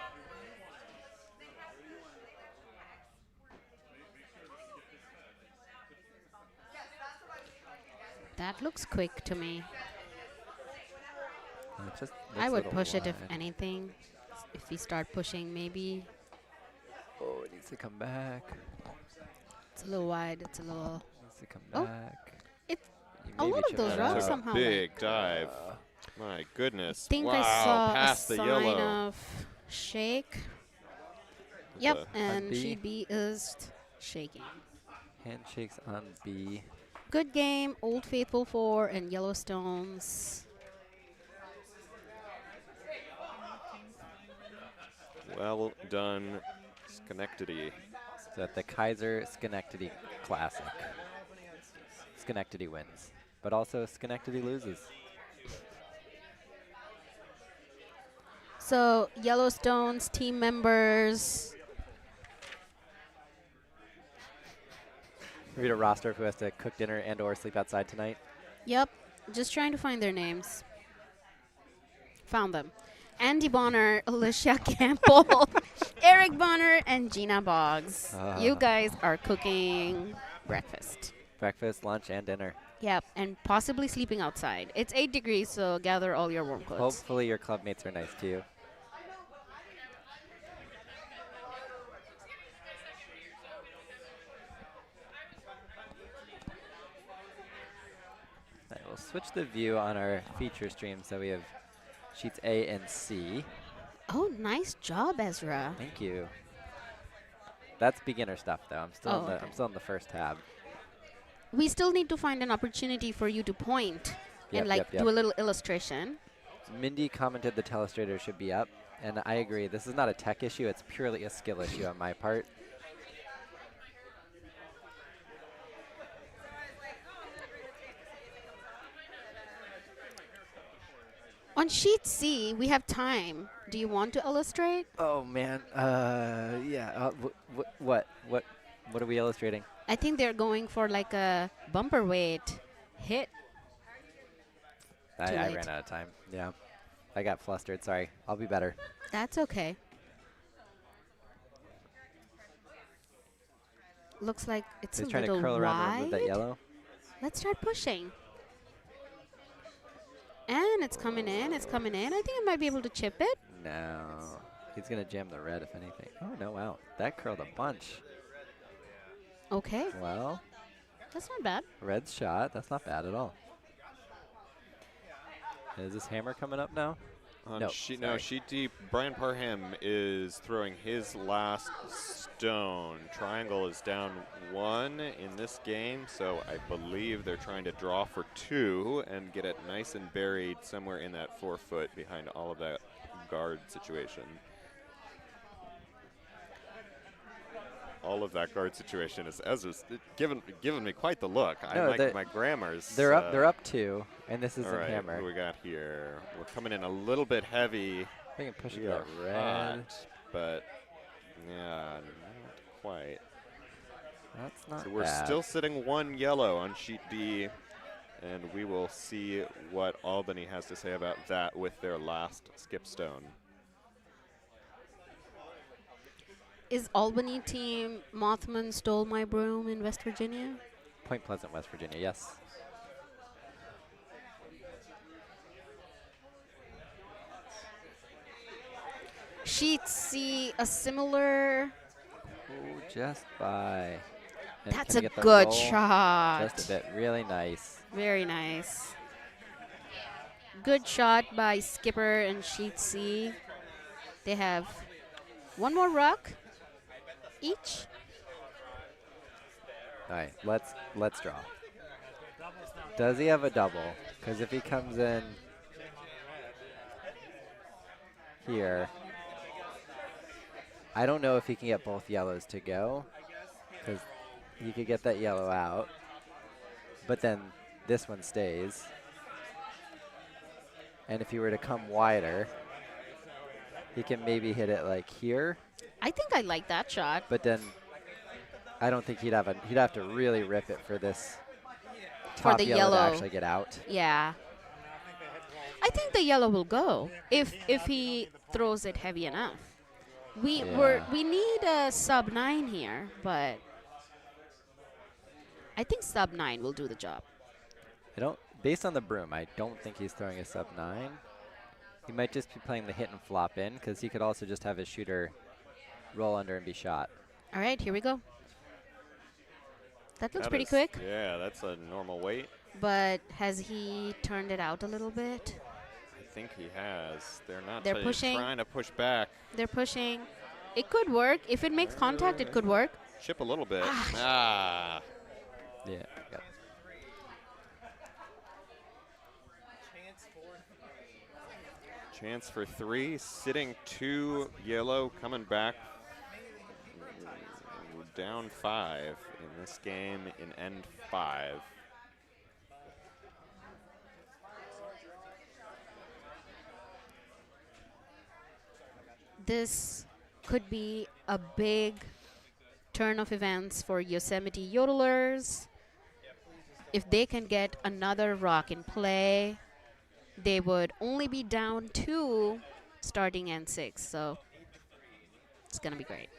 That looks quick to me. It just I looks a would little push it if wide. anything. If we start pushing, maybe. Oh, it needs to come back. It's a little wide. It's a little. Needs to come Oh, back. It. You A maybe lot of chip those that rocks out. Took a somehow. big like, dive. My goodness. think wow, I saw a past the sign yellow. of shake. Yep, a- and B. sheet B is shaking. Handshakes on B. Good game. Old Faithful 4 and Yellowstones. Well done, Schenectady. So at the Kayser Schenectady Classic. Schenectady wins, but also Schenectady loses. So Yellowstone's team members. Read a roster of who has to cook dinner and or sleep outside tonight. Yep, just trying to find their names. Found them. Andy Bonner, Alicia Campbell, Eric Bonner, and Gina Boggs. You guys are cooking breakfast. Breakfast, lunch, and dinner. Yep, and possibly sleeping outside. It's 8 degrees, so gather all your warm clothes. Hopefully your club mates are nice to you. All right, we'll switch the view on our feature stream so we have sheets A and C. Oh, nice job, Ezra. Thank you. That's beginner stuff, though. I'm still Oh, in the okay. I'm still in the first tab. We still need to find an opportunity for you to point Yep, and like yep, yep. do a little illustration. Mindy commented the telestrator should be up, and I agree. This is not a tech issue. It's purely a skill issue on my part. On sheet C, we have time. Do you want to illustrate? Oh man, yeah. What are we illustrating? I think they're going for like a bumper weight hit. Too I late. ran out of time. Yeah, I got flustered. Sorry. I'll be better. That's okay. looks like it's He's a trying to little curl around and remove that wide. yellow. Let's start pushing. And it's coming in. It's coming in. I think it might be able to chip it. No. He's going to jam the red, if anything. Oh, no, wow. That curled a bunch. Okay. Well, That's not bad. red's shot. That's not bad at all. Is this hammer coming up now? On No, sheet, sorry. no, sheet deep, Brian Parham is throwing his last stone. Triangle is down 1 in this game, so I believe they're trying to draw for 2 and get it nice and buried somewhere in that 4 foot behind all of that guard situation. All of that guard situation is given me quite the look. No, My grammar's. They're up 2, and this is all a right, hammer. what do we got here? We're coming in a little bit heavy. I think I'm pushing We that are red. hot, but yeah, not quite. That's not So we're bad. still sitting 1 yellow on sheet D, and we will see what Albany has to say about that with their last skip stone. Is Albany team Mothman Stole My Broom in West Virginia? Point Pleasant, West Virginia, yes. Sheet C, a similar. Ooh, just by. And That's can a we get the good roll? shot. Just a bit. Really nice. Very nice. Good shot by Skipper and Sheet C. They have one more rock each. All right, let's draw. Does he have a double? Because if he comes in here, I don't know if he can get both yellows to go, because he could get that yellow out, but then this one stays. And if he were to come wider, he can maybe hit it like here, I think I like that shot. but then I don't think he'd have to really rip it for this For top the yellow to yellow. actually get out. Yeah. I think the yellow will go if he throws it heavy enough. We need a sub 9 here, but I think sub 9 will do the job. Based on the broom, I don't think he's throwing a sub 9. He might just be playing the hit and flop in, because he could also just have his shooter roll under and be shot. All right, here we go. That looks That pretty is- quick, Yeah, that's a normal weight. but has he turned it out a little bit? I think he has. They're not They're pushing. trying to push back. They're pushing. It could work. If it makes contact, it could work. Chip a little bit. Ah. Yeah. Yep. Chance for 3. Sitting 2 yellow. Coming back. Down 5 in this game in end 5. This could be a big turn of events for Yosemite Yodellers. If they can get another rock in play, they would only be down 2 starting N6, so it's going to be great.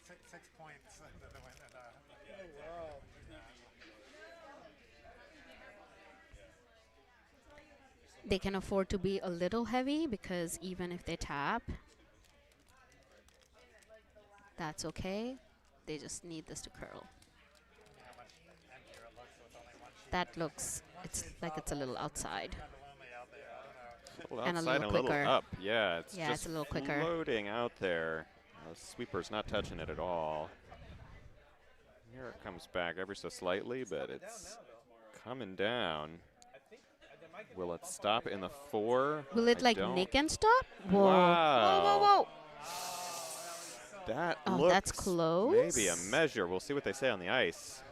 Six points. They can afford to be a little heavy because even if they tap, that's okay. They just need this to curl. That looks, it's like it's a little outside. A little And a outside little and a little quicker. up. Yeah, it's Yeah, just it's a little quicker. floating out there. The sweeper's not touching it at all. Here it comes back ever so slightly, but it's coming down. Will it stop in the 4? Will it I like don't- nick and stop? Whoa. Wow. Whoa, whoa, whoa. That Oh, looks that's close. maybe a measure. We'll see what they say on the ice.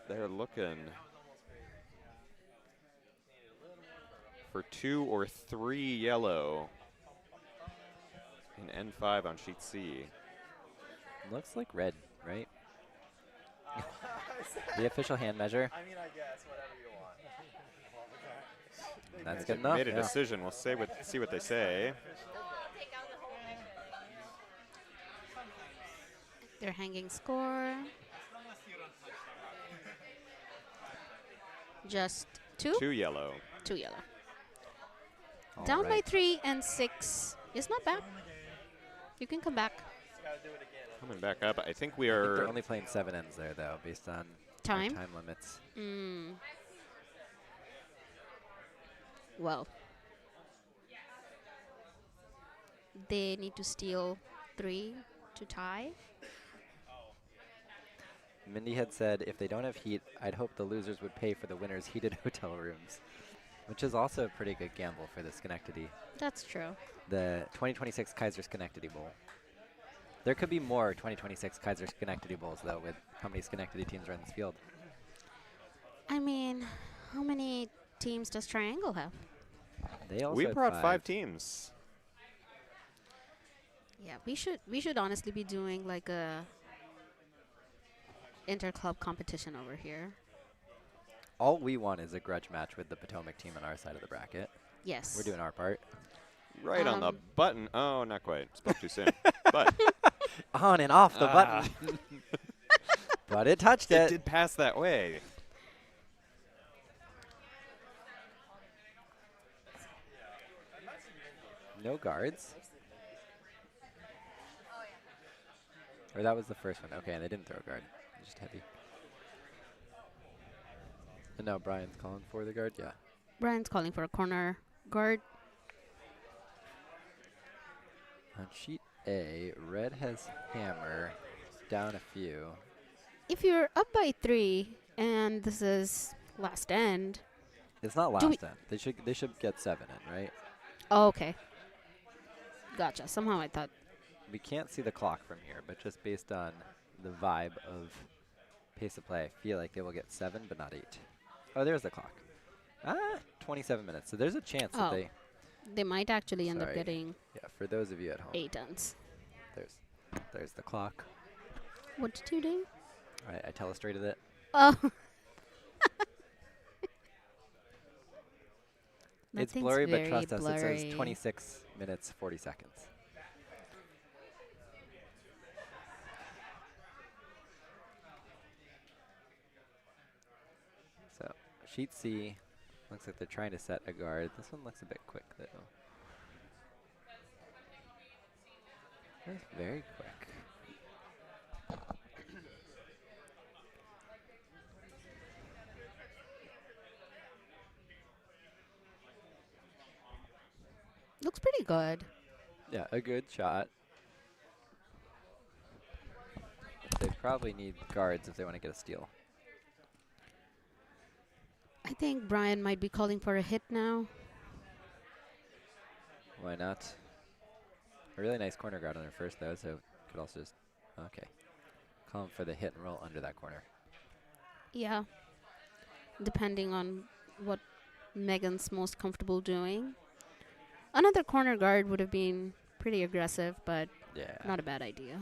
They're looking for 2 or 3 yellow in N5 on sheet C. Looks like red, right? The official hand measure. I mean, I guess whatever you want. That's They good enough. made a yeah. decision. We'll see what they say. Their hanging score. Just 2? 2 yellow. 2 yellow. All Down by right. 3 and 6 is not bad. You can come back. Coming back up. I think we I think are. they're only playing 7 ends there, though, based on our Time? time limits. Well, they need to steal 3 to tie. Mindy had said if they don't have heat, I'd hope the losers would pay for the winners' heated hotel rooms, which is also a pretty good gamble for the Schenectady. That's true. The 2026 Kayser Schenectady Bowl. There could be more 2026 Kayser Schenectady Bowls, though, with how many Schenectady teams are in this field. I mean, how many teams does Triangle have? They also We had brought 5 teams. Yeah, we should honestly be doing like a inter-club competition over here. All we want is a grudge match with the Potomac team on our side of the bracket. Yes. We're doing our part. Right on the Um, button. Oh, not quite. Spoke too soon. But On and off the button. But it touched it it. did pass that way. No guards. Or that was the first one. Okay, and they didn't throw a guard. Just heavy. And now Brian's calling for the guard. Yeah. Brian's calling for a corner guard. On sheet A, red has hammer, down a few. If you're up by 3 and this is last end. It's not Do we- last end. They should get 7 in, right? Oh, okay. Gotcha. Somehow I thought. We can't see the clock from here, but just based on the vibe of pace of play, I feel like they will get 7, but not 8. Oh, there's the clock. 27 minutes. So there's a chance that Oh. They might actually end up Sorry. getting yeah, for those of you at home, 8 ends. there's the clock. What did you do? All right, I telestrated it. Oh. It's Nothing's blurry, but very trust us, it blurry. says 26 minutes, 40 seconds. So, sheet C, looks like they're trying to set a guard. This one looks a bit quick, though. That's very quick. Looks pretty good. Yeah, a good shot. They probably need guards if they want to get a steal. I think Brian might be calling for a hit now. Why not? A really nice corner guard on their first, though, so could also just... Okay. Call him for the hit and roll under that corner. Yeah. Depending on what Megan's most comfortable doing. Another corner guard would have been pretty aggressive, but Yeah. not a bad idea.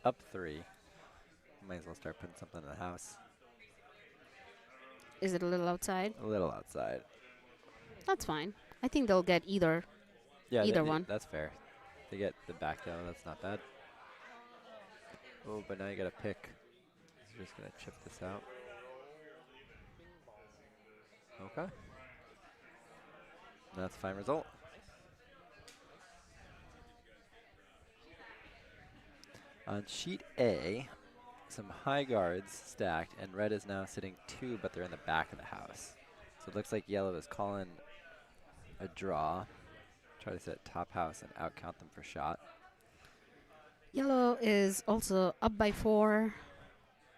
Up 3. Might as well start putting something in the house. Is it a little outside? A little outside. That's fine. I think they'll get either. Yeah, Either one. That's fair. They get the back though. That's not bad. Oh, but now you got to pick. You're just gonna chip this out. Okay. That's a fine result. On sheet A, some high guards stacked, and red is now sitting 2, but they're in the back of the house. So it looks like yellow is calling a draw. Try to sit top house and outcount them for shot. Yellow is also up by 4,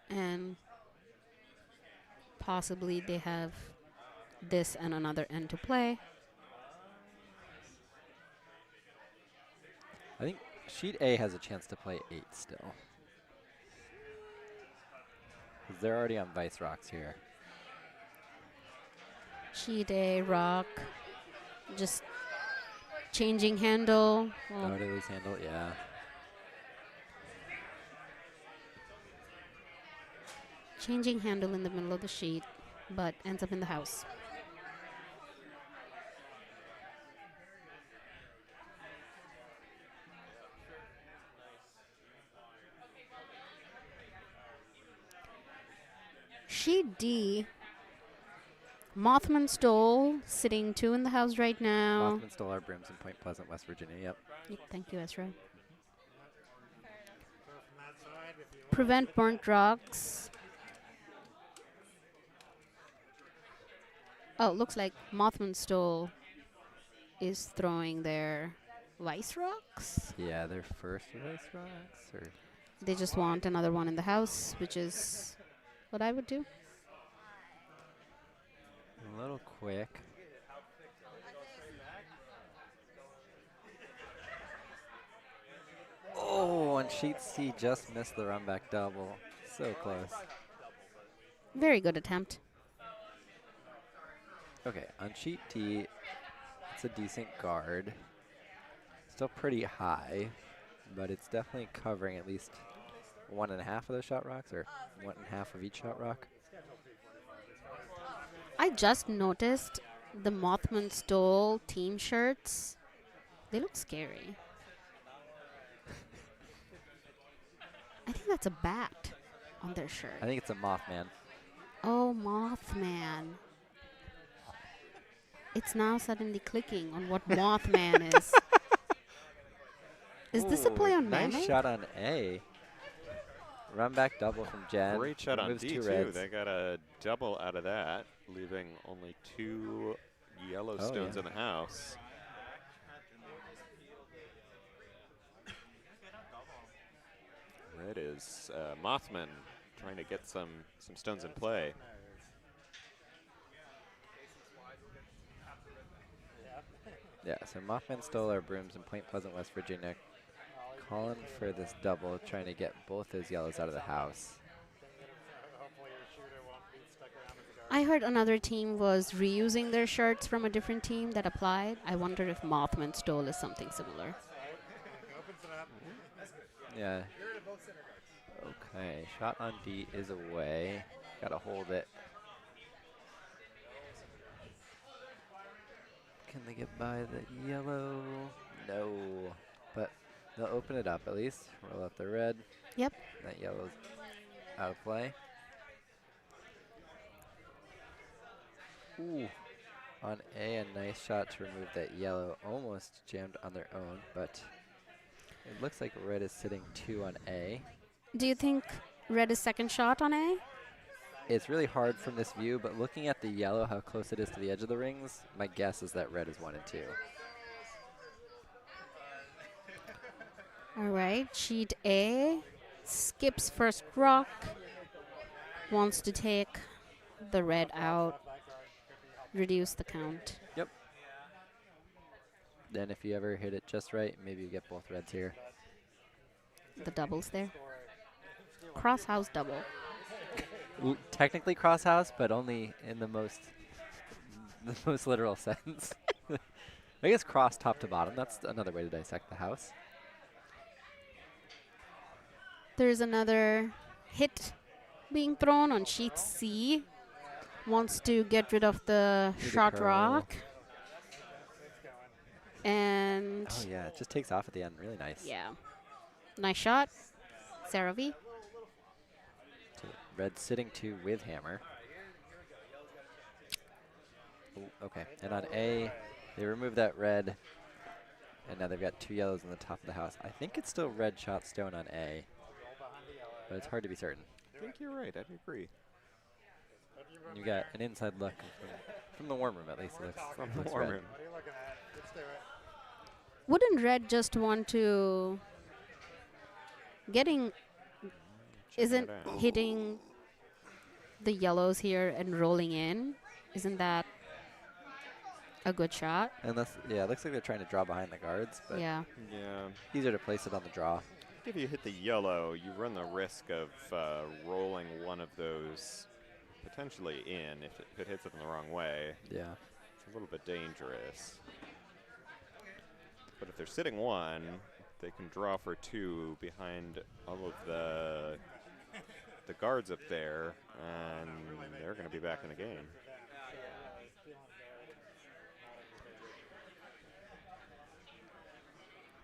and possibly they have this and another end to play. I think sheet A has a chance to play 8 still. Because they're already on Vice Rocks here. Sheet A, rock, just changing handle. Well, Oh, did lose handle? Yeah. changing handle in the middle of the sheet, but ends up in the house. sheet D, Mothman Stole sitting 2 in the house right now. Mothman stole our brooms in Point Pleasant, West Virginia. Yep. Thank you, Ezra. So from that side, if you want, Prevent burnt rocks. Oh, looks like Mothman Stole is throwing their Vice Rocks. Yeah, their first race rocks. Or They just want another one in the house, which is what I would do. a little quick. Oh, on sheet C, just missed the runback double. So close. Very good attempt. Okay, on sheet D, it's a decent guard. Still pretty high, but it's definitely covering at least 1.5 of those shot rocks, or 1.5 of each shot rock. I just noticed the Mothman Stole team shirts. They look scary. I think that's a bat on their shirt. I think it's a Mothman. Oh, Mothman. It's now suddenly clicking on what Mothman is. Is this a play Ooh, on nice Mammoth? shot on A. Run back double from Jen. Great shot on Removes D, 2 too. reds. They got a double out of that, leaving only 2 yellow Oh, stones yeah. in the house. That is Mothman trying to get some stones in play. Yeah, so Mothman stole our brooms in Point Pleasant, West Virginia. Calling for this double, trying to get both those yellows out of the house. hopefully your shooter won't be stuck around as a guard. I heard another team was reusing their shirts from a different team that applied. I wonder if Mothman Stole is something similar. Opens it up. Yeah. Okay, shot on D is away. Gotta hold it. Can they get by the yellow? No. But they'll open it up at least. Roll out the red. Yep. That yellow's out of play. Ooh. On A, a nice shot to remove that yellow. Almost jammed on their own, but it looks like red is sitting 2 on A. Do you think red is second shot on A? It's really hard from this view, but looking at the yellow, how close it is to the edge of the rings, my guess is that red is 1 and 2. All right, sheet A skips first rock, wants to take the red out, reduce the count. Yep. Then if you ever hit it just right, maybe you get both reds here. The doubles there. Cross house double. Technically cross house, but only in the most literal sense. I guess cross top to bottom. That's another way to dissect the house. There's another hit being thrown on sheet C. Wants to get rid of the Through the shot curl. rock. And Oh yeah, it just takes off at the end. Really nice. yeah, nice shot. Sara V. So red sitting 2 with hammer. Ooh, okay, and on A, they remove that red, and now they've got 2 yellows on the top of the house. I think it's still red shot stone on A, but it's hard to be certain. I think you're right. I'd agree. You got an inside look from the warm room, at least. It looks, From the looks warm red. room. What are you looking at? Let's do it. Wouldn't red just want to getting isn't that out. hitting the yellows here and rolling in? Isn't that a good shot? And that's, yeah, it looks like they're trying to draw behind the guards, but Yeah. Yeah. easier to place it on the draw. If you hit the yellow, you run the risk of rolling one of those potentially in if it hits it in the wrong way. Yeah. It's a little bit dangerous. But if they're sitting 1, they can draw for 2 behind all of the guards up there, and they're going to be back in the game.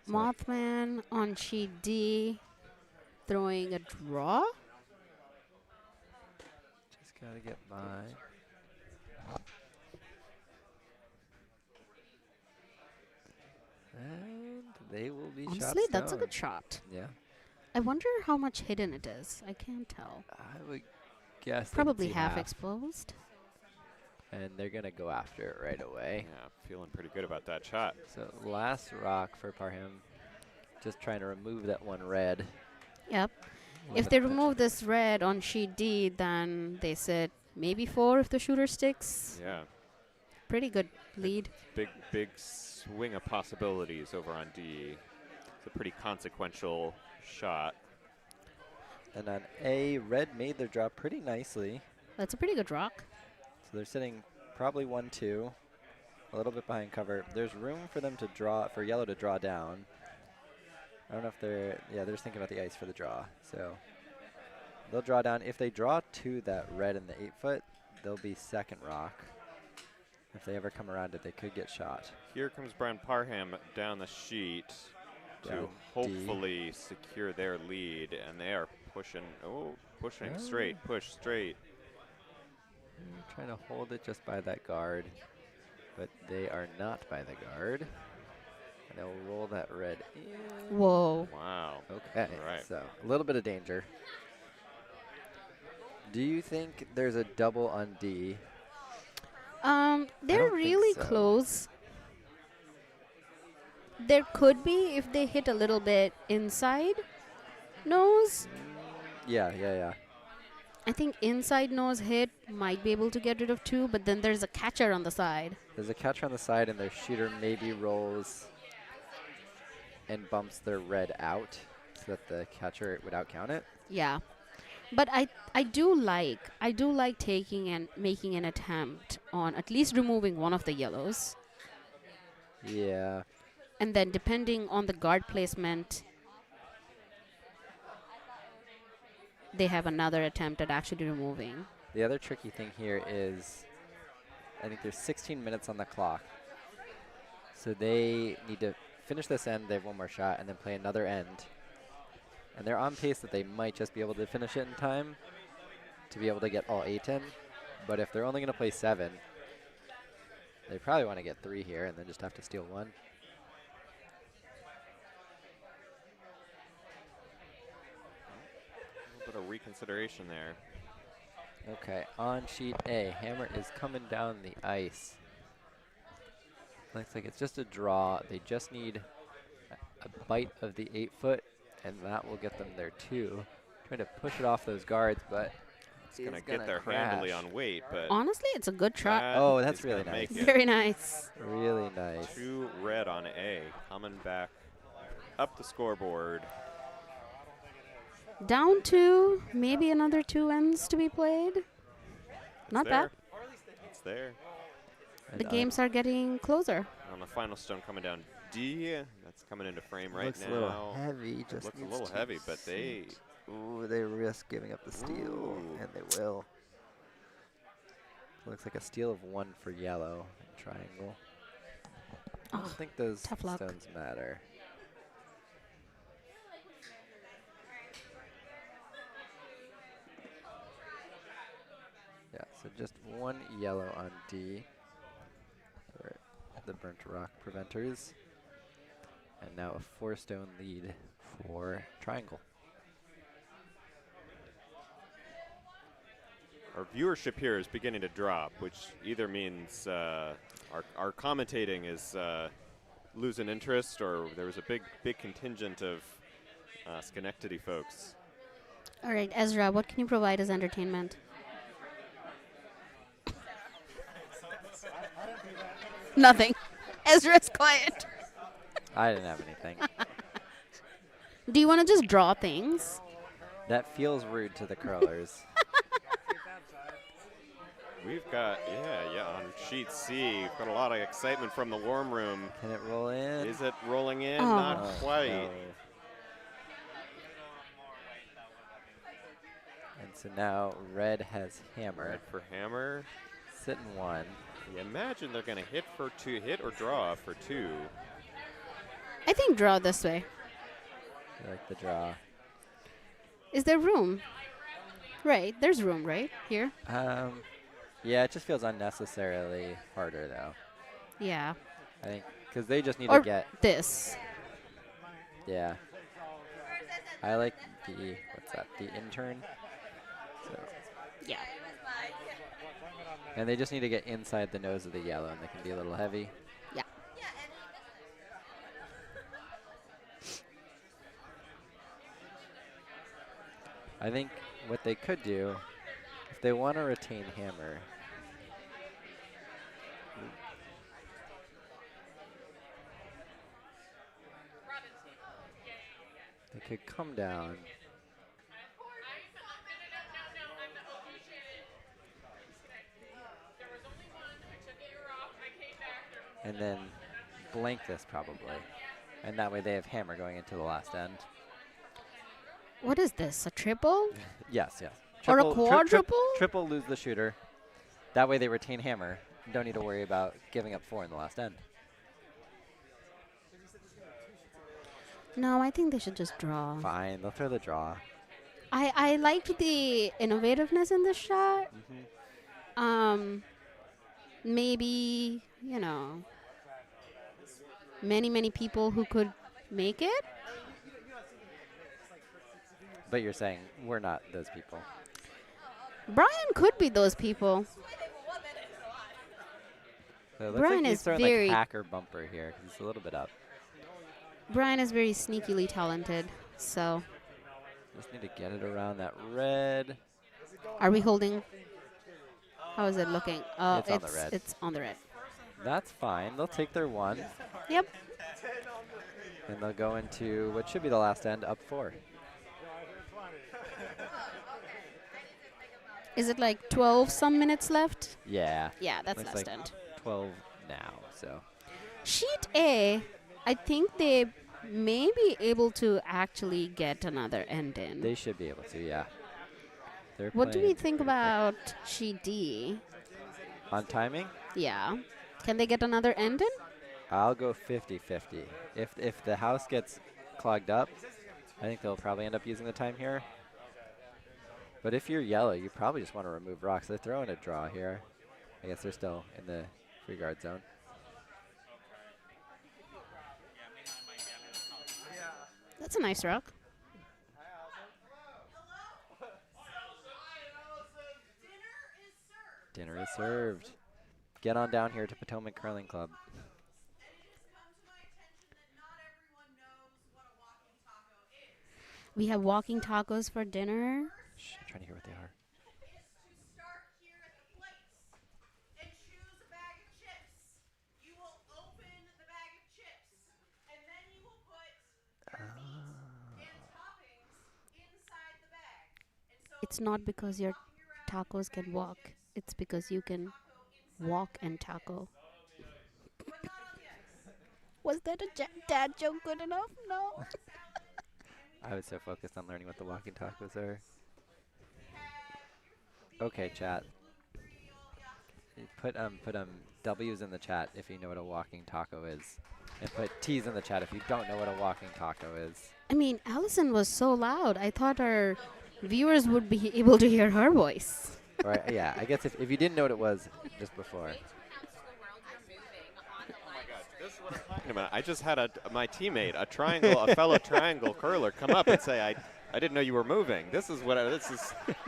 Mothman on sheet D throwing a draw. Just Gotta get by. And they will be shot Honestly, that's a stone. good shot. Yeah. I wonder how much hidden it is. I can't tell. I would guess they can Probably see half exposed. and they're gonna go after it right away. Yeah, feeling pretty good about that shot. So last rock for Parham, just trying to remove that one red. Yep. If Limit they the- remove this red on sheet D, then they sit maybe 4 if the shooter sticks. Yeah, Pretty good lead. big swing of possibilities over on D. It's a pretty consequential shot. And on A, red made their draw pretty nicely. That's a pretty good rock. So they're sitting probably 1-2, a little bit behind cover. There's room for them to draw, for yellow to draw down. I don't know if they're just thinking about the ice for the draw. So they'll draw down. If they draw to that red in the 8-foot, they'll be second rock. If they ever come around it, they could get shot. Here comes Brian Parham down the sheet to Down D. hopefully secure their lead, and they are pushing straight, push straight. They're trying to hold it just by that guard, but they are not by the guard. And they'll roll that red in. Whoa. Wow. Okay, All right. so a little bit of danger. Do you think there's a double on D? They're don't think really so. close. There could be if they hit a little bit inside nose. Yeah. I think inside nose hit might be able to get rid of 2, but then there's a catcher on the side. There's a catcher on the side, and their shooter maybe rolls and bumps their red out so that the catcher would outcount it. Yeah. But I do like taking and making an attempt on at least removing one of the yellows. Yeah. And then depending on the guard placement, they have another attempt at actually removing. The other tricky thing here is I think there's 16 minutes on the clock. So they need to finish this end. They have one more shot and then play another end. And they're on pace that they might just be able to finish it in time to be able to get all 8 in. But if they're only going to play 7, they probably want to get 3 here and then just have to steal 1. A little bit of reconsideration there. Okay, on sheet A, Hammer is coming down the ice. Looks like it's just a draw. They just need a bite of the 8-foot, and that will get them there too. Trying to push it off those guards, but It's going to get there handily on weight, but Honestly, it's a good shot. that Oh, that's is gonna really make nice. it. Very nice. really nice. 2 red on A, coming back up the scoreboard. Down 2, maybe another 2 ends to be played. It's Not there. bad. It's there. The And games are getting closer. On the final stone coming down D, that's coming into frame right looks now. a little heavy. It Just looks a needs little to heavy, but they sit. Ooh, they risk giving up the steal, Ooh. and they will. Looks like a steal of 1 for yellow and triangle. I don't Oh, think those tough luck. stones matter. Yeah, so just 1 yellow on D for the burnt rock preventers. And now a 4-stone lead for triangle. Our viewership here is beginning to drop, which either means our commentating is losing interest, or there was a big contingent of Schenectady folks. All right, Ezra, what can you provide as entertainment? Nothing. Ezra's quiet. I didn't have anything. Do you want to just draw things? That feels rude to the curlers. We've got, on sheet C, we've got a lot of excitement from the warm room. Can it roll in? Is it rolling in? Oh. Not Oh, quite. no. And so now red has hammer. Red for hammer. Sitting 1. You imagine they're going to hit or draw for 2. I think draw this way. I like the draw. Is there room? Right. There's room, right? Here? Yeah, it just feels unnecessarily harder, though. Yeah. I think because they just need to Or get. this. Yeah. I like the, what's that, the intern. So, Yeah. and they just need to get inside the nose of the yellow, and they can be a little heavy. Yeah. I think what they could do, if they want to retain hammer, they could come down. And then blank this probably. And that way they have hammer going into the last end. What is this? A triple? Yes, yes. Or a Triple- quadruple? triple lose the shooter. That way they retain hammer. Don't need to worry about giving up 4 in the last end. No, I think they should just draw. Fine, they'll throw the draw. I liked the innovativeness in this shot. Maybe, you know, many people who could make it. But you're saying we're not those people. Brian could be those people. So it looks Brian like he's is throwing very- like hacker bumper here 'cause he's a little bit up. Brian is very sneakily talented. So, Just need to get it around that red. are we holding? How is it looking? It's on the red. It's on the red. That's fine. They'll take their 1. Yep. And they'll go into what should be the last end, up 4. Is it like 12 some minutes left? Yeah. Yeah, that's Looks last like end. 12 now, so. Sheet A, I think they may be able to actually get another end in. They should be able to, yeah. They're What do we playing think pretty about sheet D? quick. On timing? Yeah. Can they get another end in? I'll go 50-50. If the house gets clogged up, I think they'll probably end up using the time here. But if you're yellow, you probably just want to remove rocks. They're throwing a draw here. I guess they're still in the free guard zone. That's a nice rock. Dinner is served. Get on down here to Potomac Curling Club. We have walking tacos for dinner. Shh, I'm trying to hear what they are. It's not because your tacos can walk. It's because you can walk and taco. Was that a dad joke good enough? No. I was so focused on learning what the walking tacos are. Okay, chat. You put W's in the chat if you know what a walking taco is, and put T's in the chat if you don't know what a walking taco is. I mean, Allison was so loud. I thought our viewers would be able to hear her voice. Or yeah, I guess if you didn't know what it was just before. Wait a minute, I just had my teammate, a fellow triangle curler, come up and say, I didn't know you were moving. This is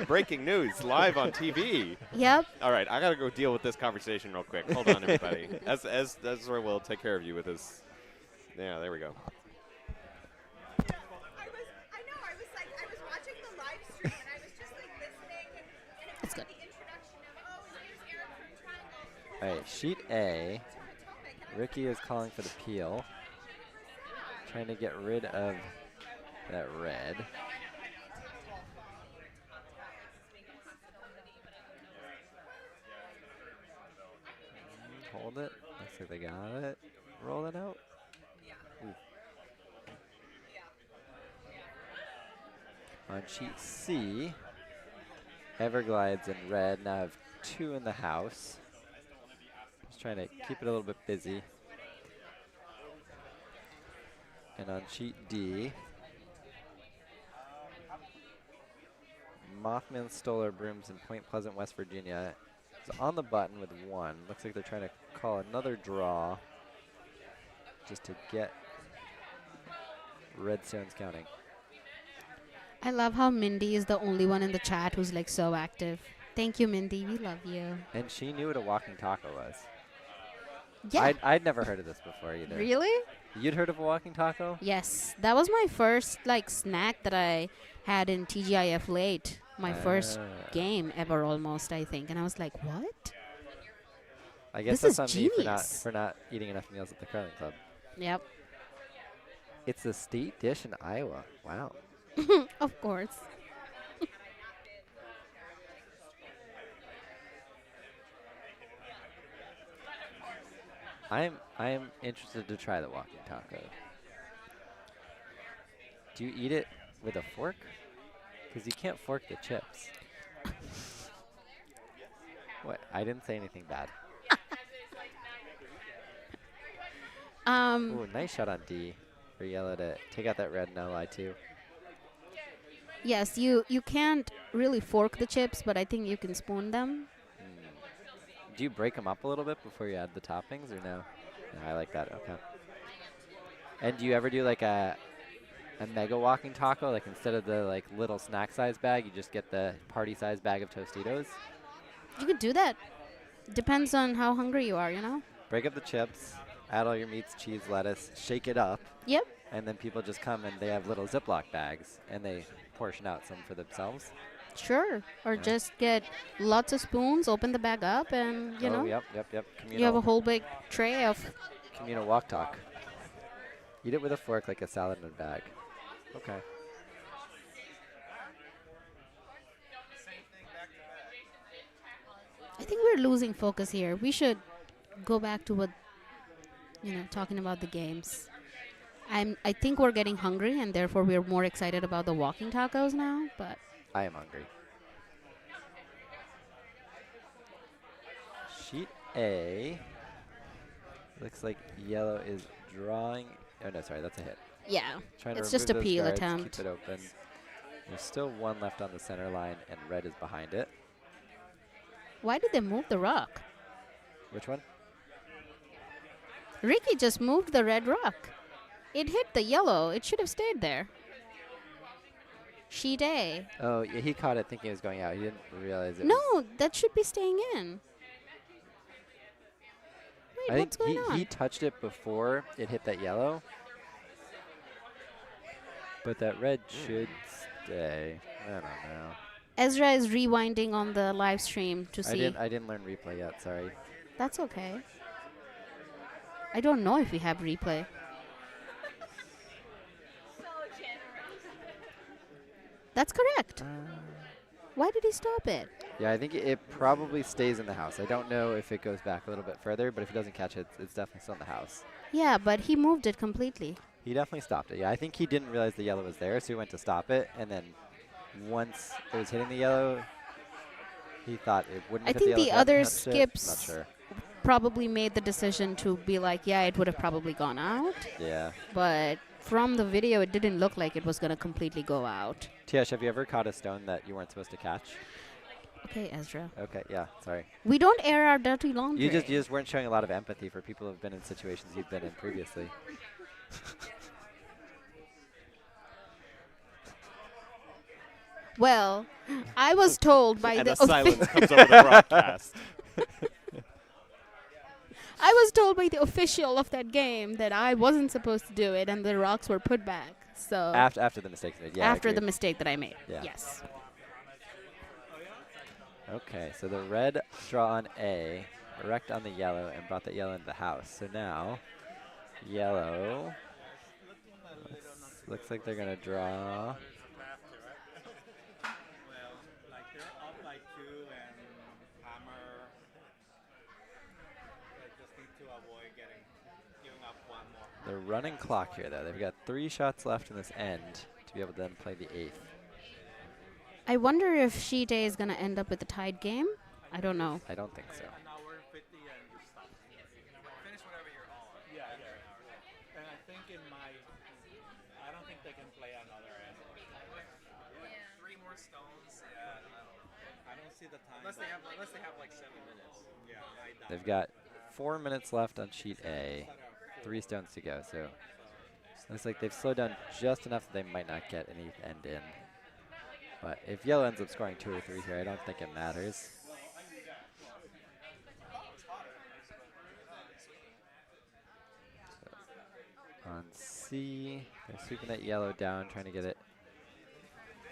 breaking news live on TV. Yep. All right, I gotta go deal with this conversation real quick. Hold on, everybody. Ezra will take care of you with his. Yeah, there we go. I was watching the live stream and I was just like listening and it was That's good. the introduction of, here's Eric from Triangle. All right, sheet A. Ricky is calling for the peel. Trying to get rid of that red. Hold it. Looks like they got it. Roll it out. Ooh. On sheet C, Everglides in red now have 2 in the house. Just trying to keep it a little bit busy. And on sheet D, Mothman stole our brooms in Point Pleasant, West Virginia. It's on the button with 1. Looks like they're trying to call another draw just to get red stones counting. I love how Mindy is the only one in the chat who's like so active. Thank you, Mindy. We love you. And she knew what a walking taco was. Yeah. I'd never heard of this before either. Really? You'd heard of a walking taco? Yes. That was my first like snack that I had in TGIF late. My first game ever almost, I think. And I was like, what? I guess This that's is on me genius. for not eating enough meals at the curling club. Yep. It's a state dish in Iowa. Wow. Of course. I am interested to try the walking taco. Do you eat it with a fork? Because you can't fork the chips. What? I didn't say anything bad. Ooh, nice shot on D for yellow to take out that red and ally too. Yes, you can't really fork the chips, but I think you can spoon them. Do you break them up a little bit before you add the toppings or no? No, I like that. Okay. And do you ever do like a mega walking taco? Like instead of the like little snack size bag, you just get the party size bag of Tostitos? You could do that. Depends on how hungry you are, you know? Break up the chips, add all your meats, cheese, lettuce, shake it up, Yep. and then people just come and they have little Ziploc bags and they portion out some for themselves. Sure. Or just get lots of spoons, open the bag up, and, you know, Yep. you have a whole big tray of... Communal walk talk. Eat it with a fork like a salad in a bag. Okay. I think we're losing focus here. We should go back to what, you know, talking about the games. I think we're getting hungry, and therefore we're more excited about the walking tacos now, but... I am hungry. Sheet A. Looks like yellow is drawing. Oh, no, sorry, that's a hit. Yeah, Trying it's to just a remove those peel guards, attempt. Keep it open. There's still 1 left on the center line, and red is behind it. Why did they move the rock? Which one? Ricky just moved the red rock. It hit the yellow. It should have stayed there. Sheet A. Oh, yeah, he caught it thinking it was going out. He didn't realize it. No, that should be staying in. I Wait, what's think going on? he touched it before it hit that yellow. But that red should stay. I don't know. Ezra is rewinding on the live stream to see. I didn't learn replay yet, sorry. That's okay. I don't know if we have replay. That's correct. Why did he stop it? Yeah, I think it probably stays in the house. I don't know if it goes back a little bit further, but if he doesn't catch it, it's definitely still in the house. Yeah, but he moved it completely. He definitely stopped it. Yeah, I think he didn't realize the yellow was there, so he went to stop it, and then once it was hitting the yellow, he thought it wouldn't I hit think the the yellow. other Not skips sure. probably made the decision to be like, yeah, it would have probably gone out. Yeah. But from the video, it didn't look like it was going to completely go out. Tiash, have you ever caught a stone that you weren't supposed to catch? Okay, Ezra. Okay, yeah, sorry. We don't air our dirty laundry. You just weren't showing a lot of empathy for people who've been in situations you've been in previously. Well, I was told by And the a silence comes over the broadcast. I was told by the official of that game that I wasn't supposed to do it, and the rocks were put back. So After the mistakes made, yeah. after the agreed. mistake that I made, Yeah. yes. Okay, so the red draw on A, wrecked on the yellow, and brought the yellow into the house. So now, yellow looks like they're gonna draw. Well, like they're up like 2 and hammer. They just need to avoid giving up 1 more. They're running clock here, though. They've got 3 shots left in this end to be able to then play the 8th. I wonder if Sheet A is going to end up with a tied game. I don't know. I don't think so. An hour and 50 and you stop. Finish whatever you're on. Yeah. And I think I don't think they can play another end. 3 more stones. Yeah. see the time. Unless they have like 7 minutes. Yeah, I doubt They've it. got 4 minutes left on sheet A, 3 stones to go. So looks like they've slowed down just enough that they might not get any end in. But if yellow ends up scoring 2 or 3 here, I don't think it matters. So on C, they're sweeping that yellow down, trying to get it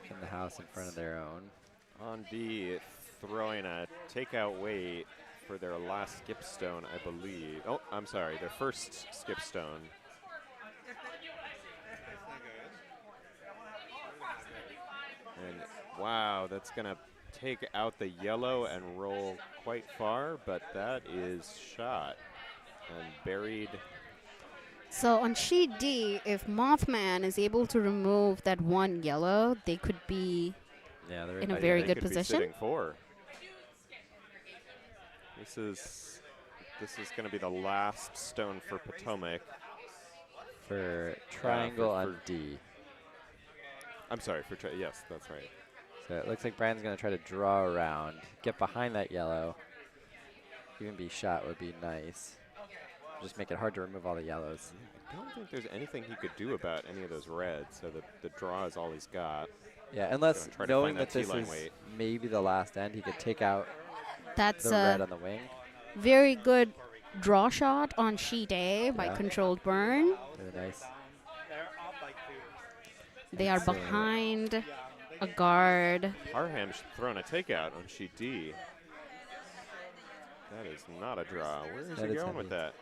in the house in front of their own. On D, throwing a takeout weight for their last skip stone, I believe. Oh, I'm sorry, their first skip stone. And wow, that's gonna take out the yellow and roll quite far, but that is shot and buried. So on sheet D, if Mothman is able to remove that 1 yellow, they could be Yeah, they're in a Yeah, very they good could be position. sitting 4. This is going to be the last stone for Potomac. for triangle on for- D. I'm sorry for yes, that's right. So it looks like Brian's going to try to draw around, get behind that yellow. Even be shot would be nice. Just make it hard to remove all the yellows. I don't think there's anything he could do about any of those reds. So the draw is all he's got. Yeah, unless Gonna try to knowing find that that this T-line is weight. maybe the last end, he could take out That's the red a on the wing. very good draw shot on sheet A by Yeah. controlled burn. Really nice. They're up by 2. They are That's, behind a guard. Parham's throwing a takeout on sheet D. That is not a draw. Where is That he is going with heavy. that?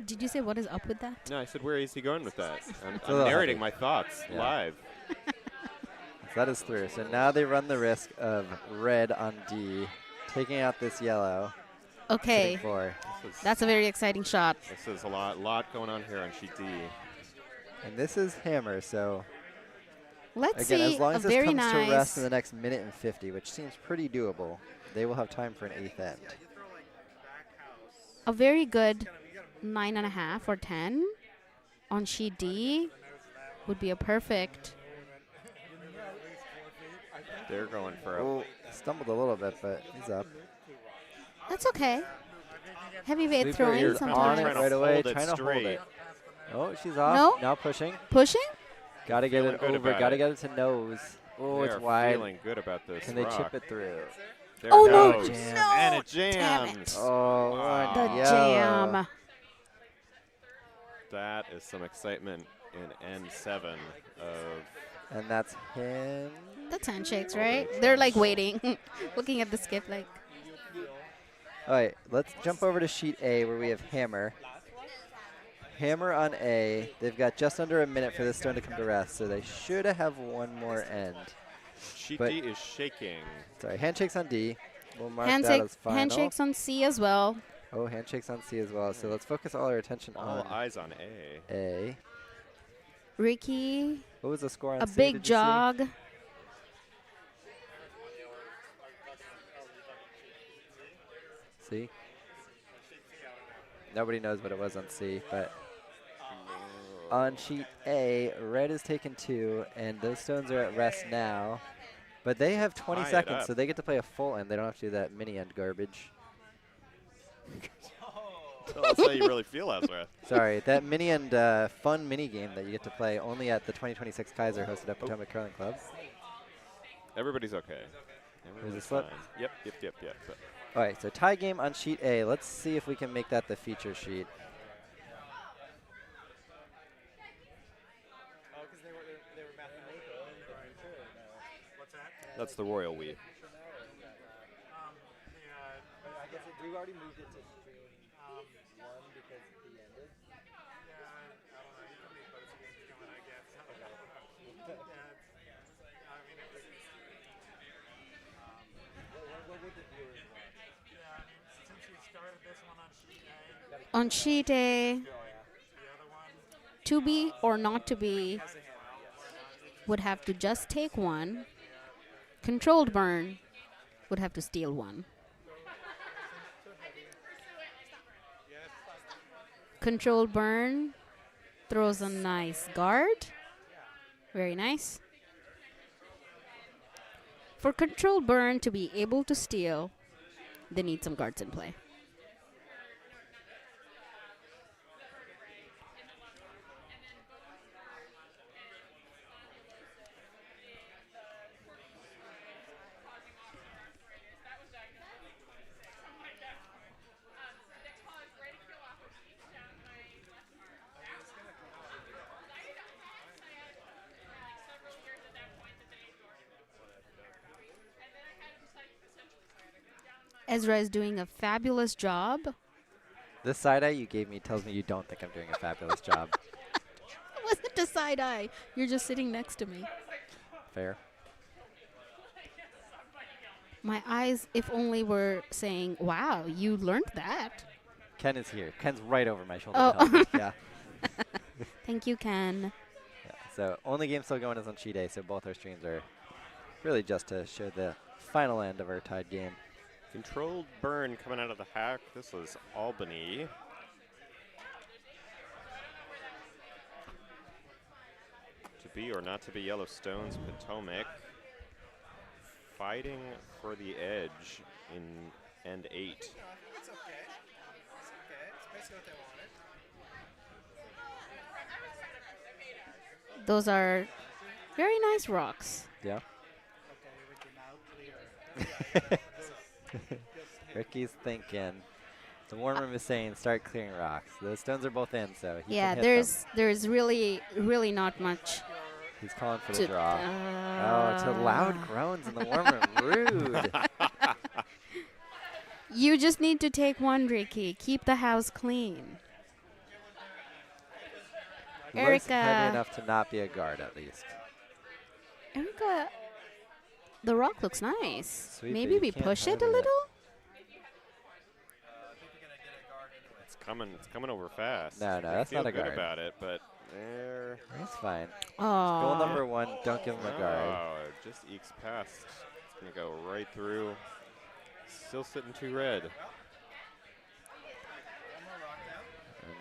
Did you say what is up with that? No, I said, where is he going with that? I'm a little narrating heavy. my thoughts Yeah. live. So that is through. So now they run the risk of red on D, taking out this yellow. Okay, Sitting 4. that's a very exciting shot. This is a lot going on here on sheet D. And this is hammer, so Let's again, see as long a as this very comes to rest nice, in the next minute and 50, which seems pretty doable, they will have time for an 8th end. a very good 9.5 or 10 on sheet D would be a perfect. They're going for a Oh, stumbled a little bit, but he's up. That's okay. Heavyweight Sweeper throwing is on sometimes. it Trying to right away, hold it trying to hold straight. it. Oh, she's off. No. Now pushing. Pushing? Got to get Feeling it good over. about Got to it. get it to nose. Oh, They it's are wide. feeling good about this Can they rock. chip it through? There Oh, it no. goes. Jam. No. And it Damn jams. it. Oh, Wow. The one yellow. jam. That is some excitement in N7 of And that's him. That's handshakes, Oh, right? they They're like changed. waiting, looking at the skip like. All right, let's jump over to sheet A where we have hammer. Hammer on A. They've got just under a minute for this stone to come to rest, so they should have one more end. sheet But- D is shaking. Sorry, handshakes on D. We'll mark that Handshake, as final. handshakes on C as well. Oh, handshakes on C as well. So let's focus all our attention All on eyes on A. A. Ricky, What was the score on a C? big did you see? jog. C. Nobody knows what it was on C, but on sheet A, red is taken 2, and those stones are at rest now. But they have 20 Tie it seconds, up. so they get to play a full end. They don't have to do that mini end garbage. Tell us how you really feel, Ezra. Sorry, that mini end fun mini game that you get to play only at the 2026 Kayser hosted at Potomac Curling Club. Everybody's okay. Everybody's slip? fine. Yep. But All right, so tie game on sheet A. Let's see if we can make that the feature sheet. Oh, because they were mathematical. What's that? that's the royal we. Yeah, I guess we've already moved it to stream 1 because he ended. yeah, I don't know. You can leave both games going, I guess. I don't know. Yeah, I mean, it was, What would the viewers want? yeah, I mean, since we started this one on sheet A, On sheet A, the other one to be or not to be would have to just take 1. Controlled burn would have to steal 1. Controlled burn throws a nice guard. Very nice. For controlled burn to be able to steal, they need some guards in play. Ezra is doing a fabulous job. This side eye you gave me tells me you don't think I'm doing a fabulous job. It wasn't a side eye. You're just sitting next to me. Fair. My eyes, if only, were saying, wow, you learned that. Ken is here. Ken's right over my shoulder. Oh. to help me. Yeah. Thank you, Ken. Yeah. So only game still going is on Chi Day, so both our streams are really just to show the final end of our tied game. Controlled burn coming out of the hack. This was Albany. To be or not to be Yellowstone's Potomac. Fighting for the edge in end 8. No, I think it's okay. It's okay. It's basically what they wanted. Those are very nice rocks. Yeah. Okay, Ricky, now clear. Ricky's thinking. The warm room is saying start clearing rocks. The stones are both in, so he Yeah, can hit them. there's really not much. He's calling for to- the draw. Oh, it's a loud groans in the warm room. Rude. You just need to take one, Ricky. Keep the house clean. Looks heavy Erica. enough to not be a guard, at least. Erica, the rock looks nice. Sweet, but Maybe you we can't push it a hide it. little? It's coming over fast. No, We that's feel not a good guard. about it, but there. That's fine. Oh. Goal number 1, don't give him a guard. Oh, it just ekes past. It's going to go right through. Still sitting 2 red. And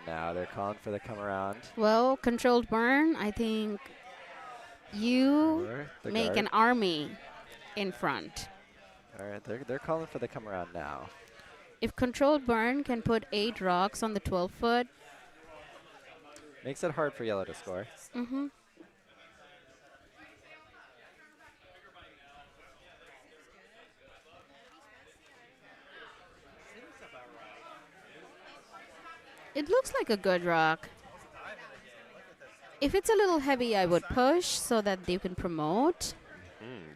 now they're calling for the come around. Well, controlled burn, I think you Or the make guard. an army in front. All right, they're calling for the come around now. If controlled burn can put 8 rocks on the 12-foot, Makes it hard for yellow to score. mm-hmm. It looks like a good rock. If it's a little heavy, I would push so that they can promote.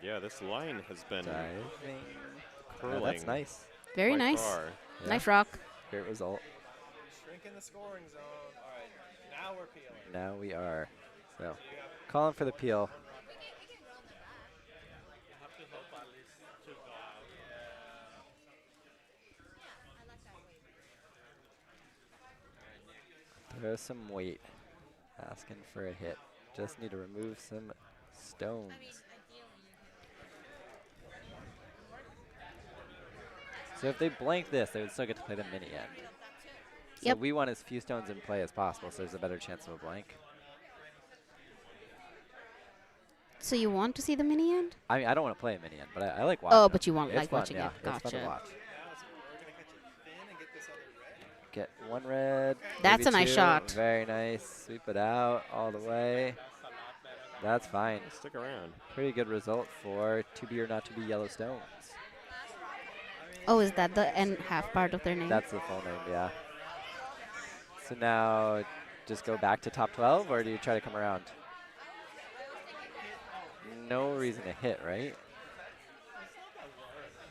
Yeah, this line has been Diving. curling. Oh, that's nice. Very quite nice. far. Yeah. Nice rock. Great result. Shrinking the scoring zone. All right, now we're peeling. Now we are. So, calling for the peel. There's some weight. Asking for a hit. Just need to remove some stones. So if they blank this, they would still get to play the mini end. So Yep. we want as few stones in play as possible, so there's a better chance of a blank. So you want to see the mini end? I mean, I don't want to play a mini end, but I like watching. Oh, it. but you want It's like fun, watching yeah. it. It's fun to Gotcha. watch. Now we're gonna catch it thin and get this other red. Get 1 red. That's maybe a nice 2. shot. Very nice. Sweep it out all the way. That's fine. Stick around. Pretty good result for to be or not to be Yellowstones. Oh, is that the end half part of their name? That's the full name, yeah. So now just go back to top 12, or do you try to come around? No reason to hit, right?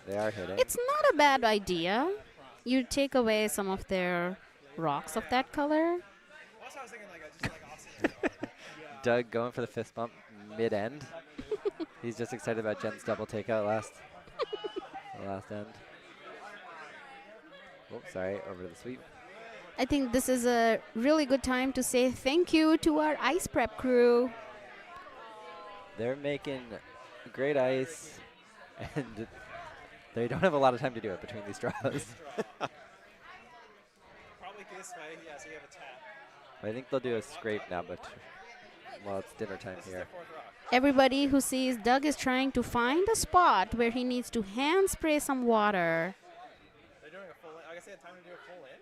They are hitting. It's not a bad idea. You take away some of their rocks of that color. Also, I was thinking like Doug going for the fist bump mid-end. He's just excited about Jen's double takeout last end. Oh, sorry, over to the sweep. I think this is a really good time to say thank you to our ice prep crew. They're making great ice, and they don't have a lot of time to do it between these draws. probably this way. Yeah, so you have a tap. I think they'll do a scrape now, but Well, it's dinner time here. Everybody who sees Doug is trying to find a spot where he needs to hand spray some water. They're doing a full in. I guess they had time to do a full in.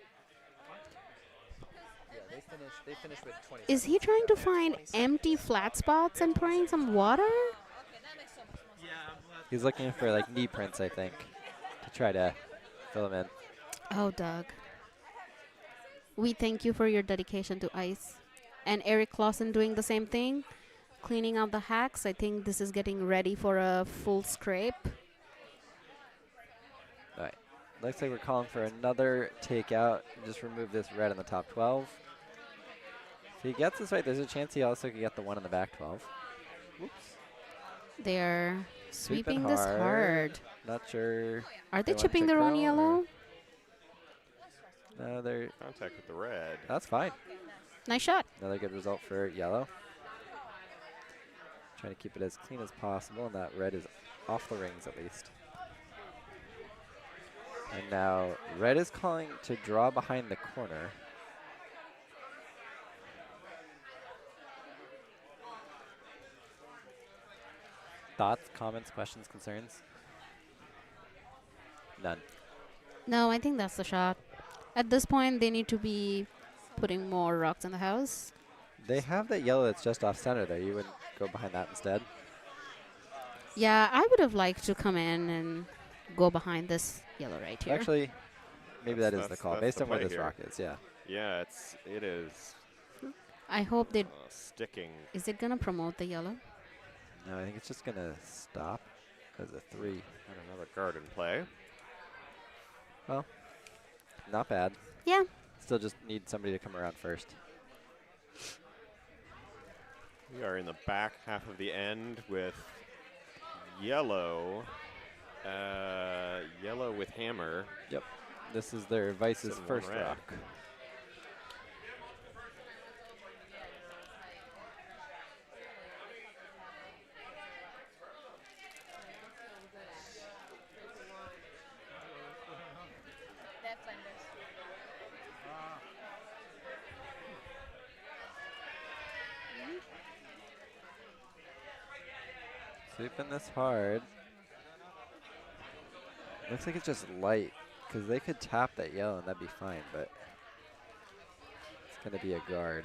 Yeah, they finished with 20 Is he trying to find empty flat spots and pouring some water? He's looking for like knee prints, I think, to try to fill them in. Oh, Doug. We thank you for your dedication to ice. And Eric Clausen doing the same thing, cleaning out the hacks. I think this is getting ready for a full scrape. All right. Looks like we're calling for another takeout. Just remove this red in the top 12. If he gets this right, there's a chance he also could get the one in the back 12. Whoops. They're sweeping Sweeping this hard. Not sure. Are they wanna chipping check their own curl or- yellow? No, they're. Contact with the red. That's fine. Nice shot. Another good result for yellow. Trying to keep it as clean as possible, and that red is off the rings at least. And now red is calling to draw behind the corner. Thoughts, comments, questions, concerns? None. No, I think that's the shot. At this point, they need to be putting more rocks in the house. They have that yellow that's just off center there. You wouldn't go behind that instead? Yeah, I would have liked to come in and go behind this yellow right here. Actually, maybe that is the That's call, the based on where play this here. rock is, yeah. Yeah, it is I hope they... sticking. Is it going to promote the yellow? No, I think it's just going to stop as a 3. And another guard in play. Well, not bad. Yeah. Still just need somebody to come around first. We are in the back half of the end with yellow. Yellow with hammer. Yep. This is their Vice's 7-1 first red. rock. Sweeping this hard. Looks like it's just light, because they could tap that yellow and that'd be fine, but it's going to be a guard.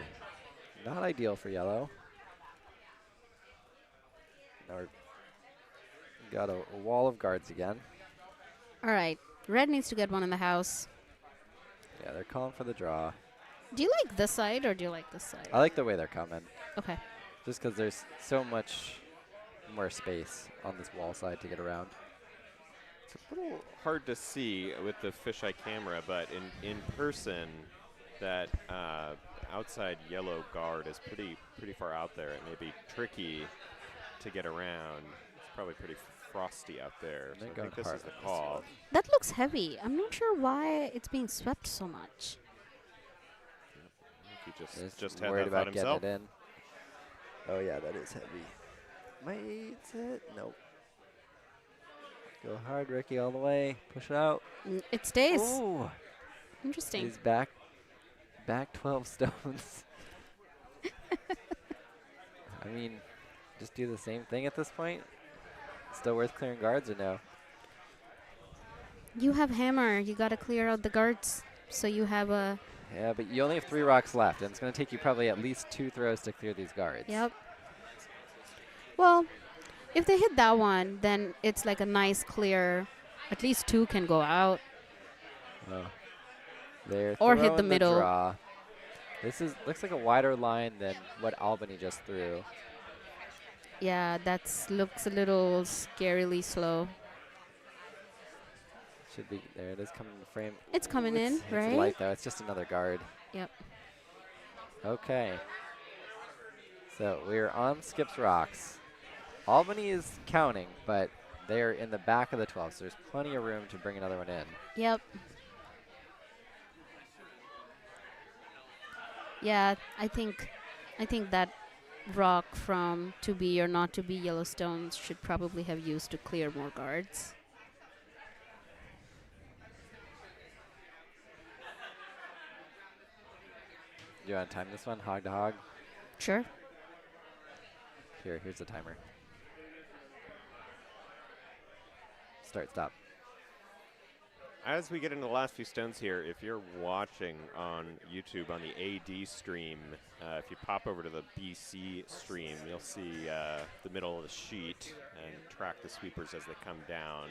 Not ideal for yellow. Now we're got a wall of guards again. All right. Red needs to get one in the house. Yeah, they're calling for the draw. Do you like this side or do you like this side? I like the way they're coming, Okay. just because there's so much more space on this wall side to get around. It's a little hard to see with the fisheye camera, but in person, that outside yellow guard is pretty far out there. It may be tricky to get around. It's probably pretty frosty out there. So They're I going think this hard is the on this call. one. That looks heavy. I'm not sure why it's being swept so much. I think he Just just had worried that thought about getting himself. it in. Oh yeah, that is heavy. Might it? Nope. Go hard, Ricky, all the way. Push it out. It stays. Ooh. Interesting. He's back 12 stones. I mean, just do the same thing at this point? Still worth clearing guards or no? You have hammer. You got to clear out the guards. So you have a... Yeah, but you only have 3 rocks left, and it's going to take you probably at least 2 throws to clear these guards. Yep. Well, if they hit that one, then it's like a nice clear. At least 2 can go out. Oh. They're Or hit the throwing middle. Draw. This looks like a wider line than what Albany just threw. Yeah, looks a little scarily slow. Should be there. It is coming in the frame. It's coming in, It's right? light though. It's just another guard. Yep. Okay. So we're on Skip's Rocks. Albany is counting, but they're in the back of the 12, so there's plenty of room to bring another one in. Yep. Yeah, I think that rock from to be or not to be Yellowstones should probably have used to clear more guards. You want to time this one, hog to hog? Sure. Here's the timer. Start, stop. As we get into the last few stones here, if you're watching on YouTube on the AD stream, if you pop over to the BC stream, you'll see the middle of the sheet and track the sweepers as they come down.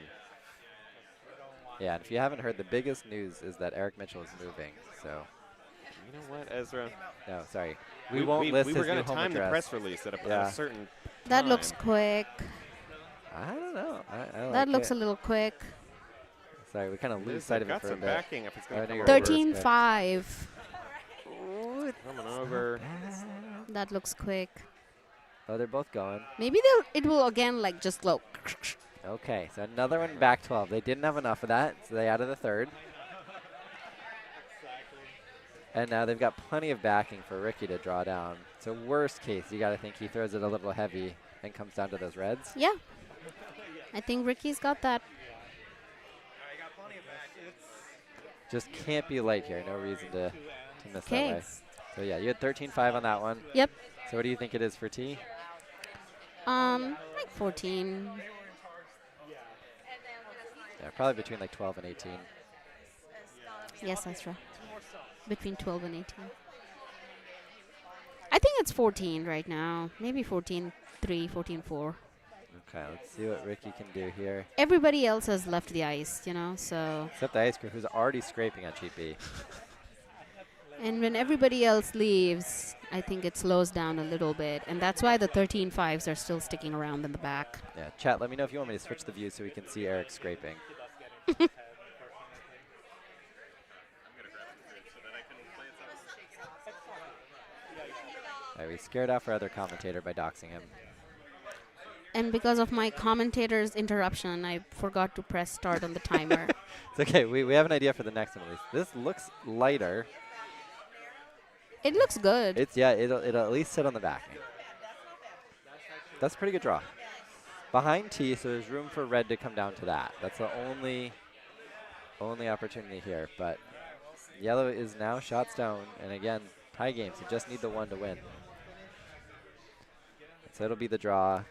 Yeah, and if you haven't heard, the biggest news is that Eric Mitchell is moving. So, You know what, Ezra? no, sorry, we won't list we his were new going to home time the address. press release at Yeah. a certain That time. looks quick. I don't know. I That like looks it. a little quick. Sorry, we kind of It lose is, sight they've of it got for a some bit. backing if it's I going to know come you're over. over. 13.5. Coming over. That looks quick. Oh, they're both going. Maybe it will again like just go. Okay, so another one back 12. They didn't have enough of that, so they added a third. And now they've got plenty of backing for Ricky to draw down. So worst case, you got to think he throws it a little heavy and comes down to those reds. Yeah. I think Ricky's got that. Just can't be light here. No reason to miss that way. Okay. So yeah, you had 13.5 on that one. Yep. So what do you think it is for T? Like 14. Yeah, probably between like 12 and 18. Yes, that's right. Between 12 and 18. I think it's 14 right now. Maybe 14.3, 14.4. Okay, let's see what Ricky can do here. Everybody else has left the ice, so. Except the ice cream, who's already scraping on cheap B. And when everybody else leaves, I think it slows down a little bit. And that's why the 13.5s are still sticking around in the back. Yeah, chat, let me know if you want me to switch the view so we can see Eric scraping. All right, we scared off our other commentator by doxing him. And because of my commentator's interruption, I forgot to press start on the timer. It's okay, we have an idea for the next one at least. This looks lighter. It looks good. It'll at least sit on the backing. That's a pretty good draw. Behind T, so there's room for red to come down to that. That's the only opportunity here. But yellow is now shot stone, and again, tie games. You just need the one to win. So it'll be the draw.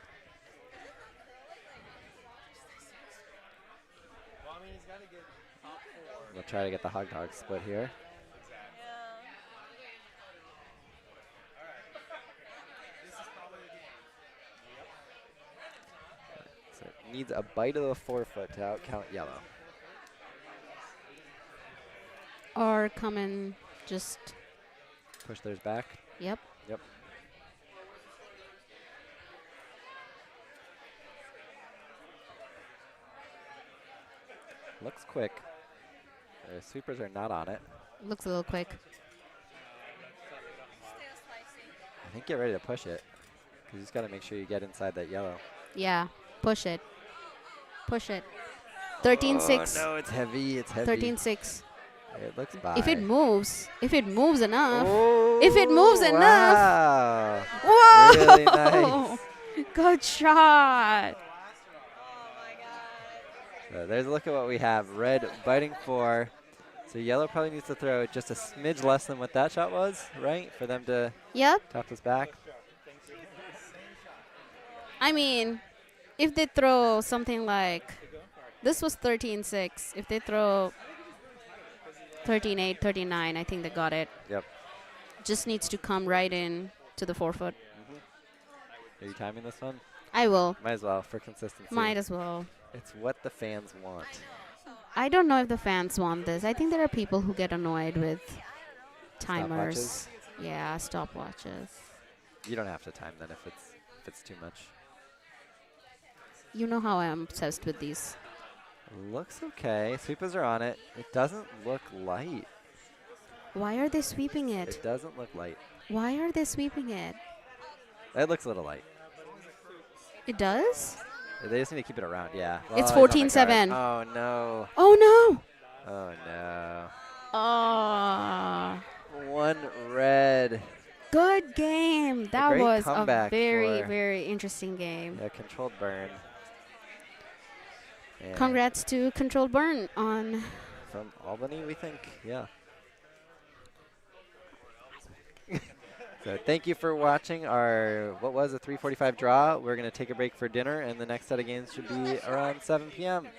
We'll try to get the hog dog split here. So it needs a bite of the forefoot to outcount yellow. Or come and just, Push theirs back. yep. Yep. Looks quick. The sweepers are not on it. Looks a little quick. I think get ready to push it. Because you just got to make sure you get inside that yellow. Yeah, push it. Push it. 13.6. Oh, no, it's heavy. It's heavy. 13.6. It looks by. If it moves enough. Oh, If it moves enough. wow. Whoa! Really nice. Good shot. So there's a look at what we have. Red biting 4. So yellow probably needs to throw just a smidge less than what that shot was, right? For them to Yep. top this back. I mean, if they throw something like, this was 13.6. If they throw 13.8, 13.9, I think they got it. Yep. Just needs to come right in to the forefoot. Are you timing this one? I will. Might as well for consistency. Might as well. It's what the fans want. I don't know if the fans want this. I think there are people who get annoyed with timers. Stopwatches? Yeah, stopwatches. You don't have to time then if it's too much. You know how I am obsessed with these. Looks okay. Sweepers are on it. It doesn't look light. Why are they sweeping it? It doesn't look light. Why are they sweeping it? It looks a little light. It does? They just need to keep it around, yeah. It's Oh, he's on the 14-7. guard. Oh, no. Oh, no. Oh, no. Oh, One red. good game. That great was a comeback very, for- very interesting game. Yeah, controlled burn. And Congrats to Controlled Burn on. from Albany, we think. Yeah. So thank you for watching our, what was a 3:45 draw. We're going to take a break for dinner, and the next set of games should be around 7 p.m.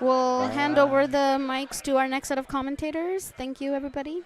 We'll hand Bye. over the mics to our next set of commentators. Thank you, everybody.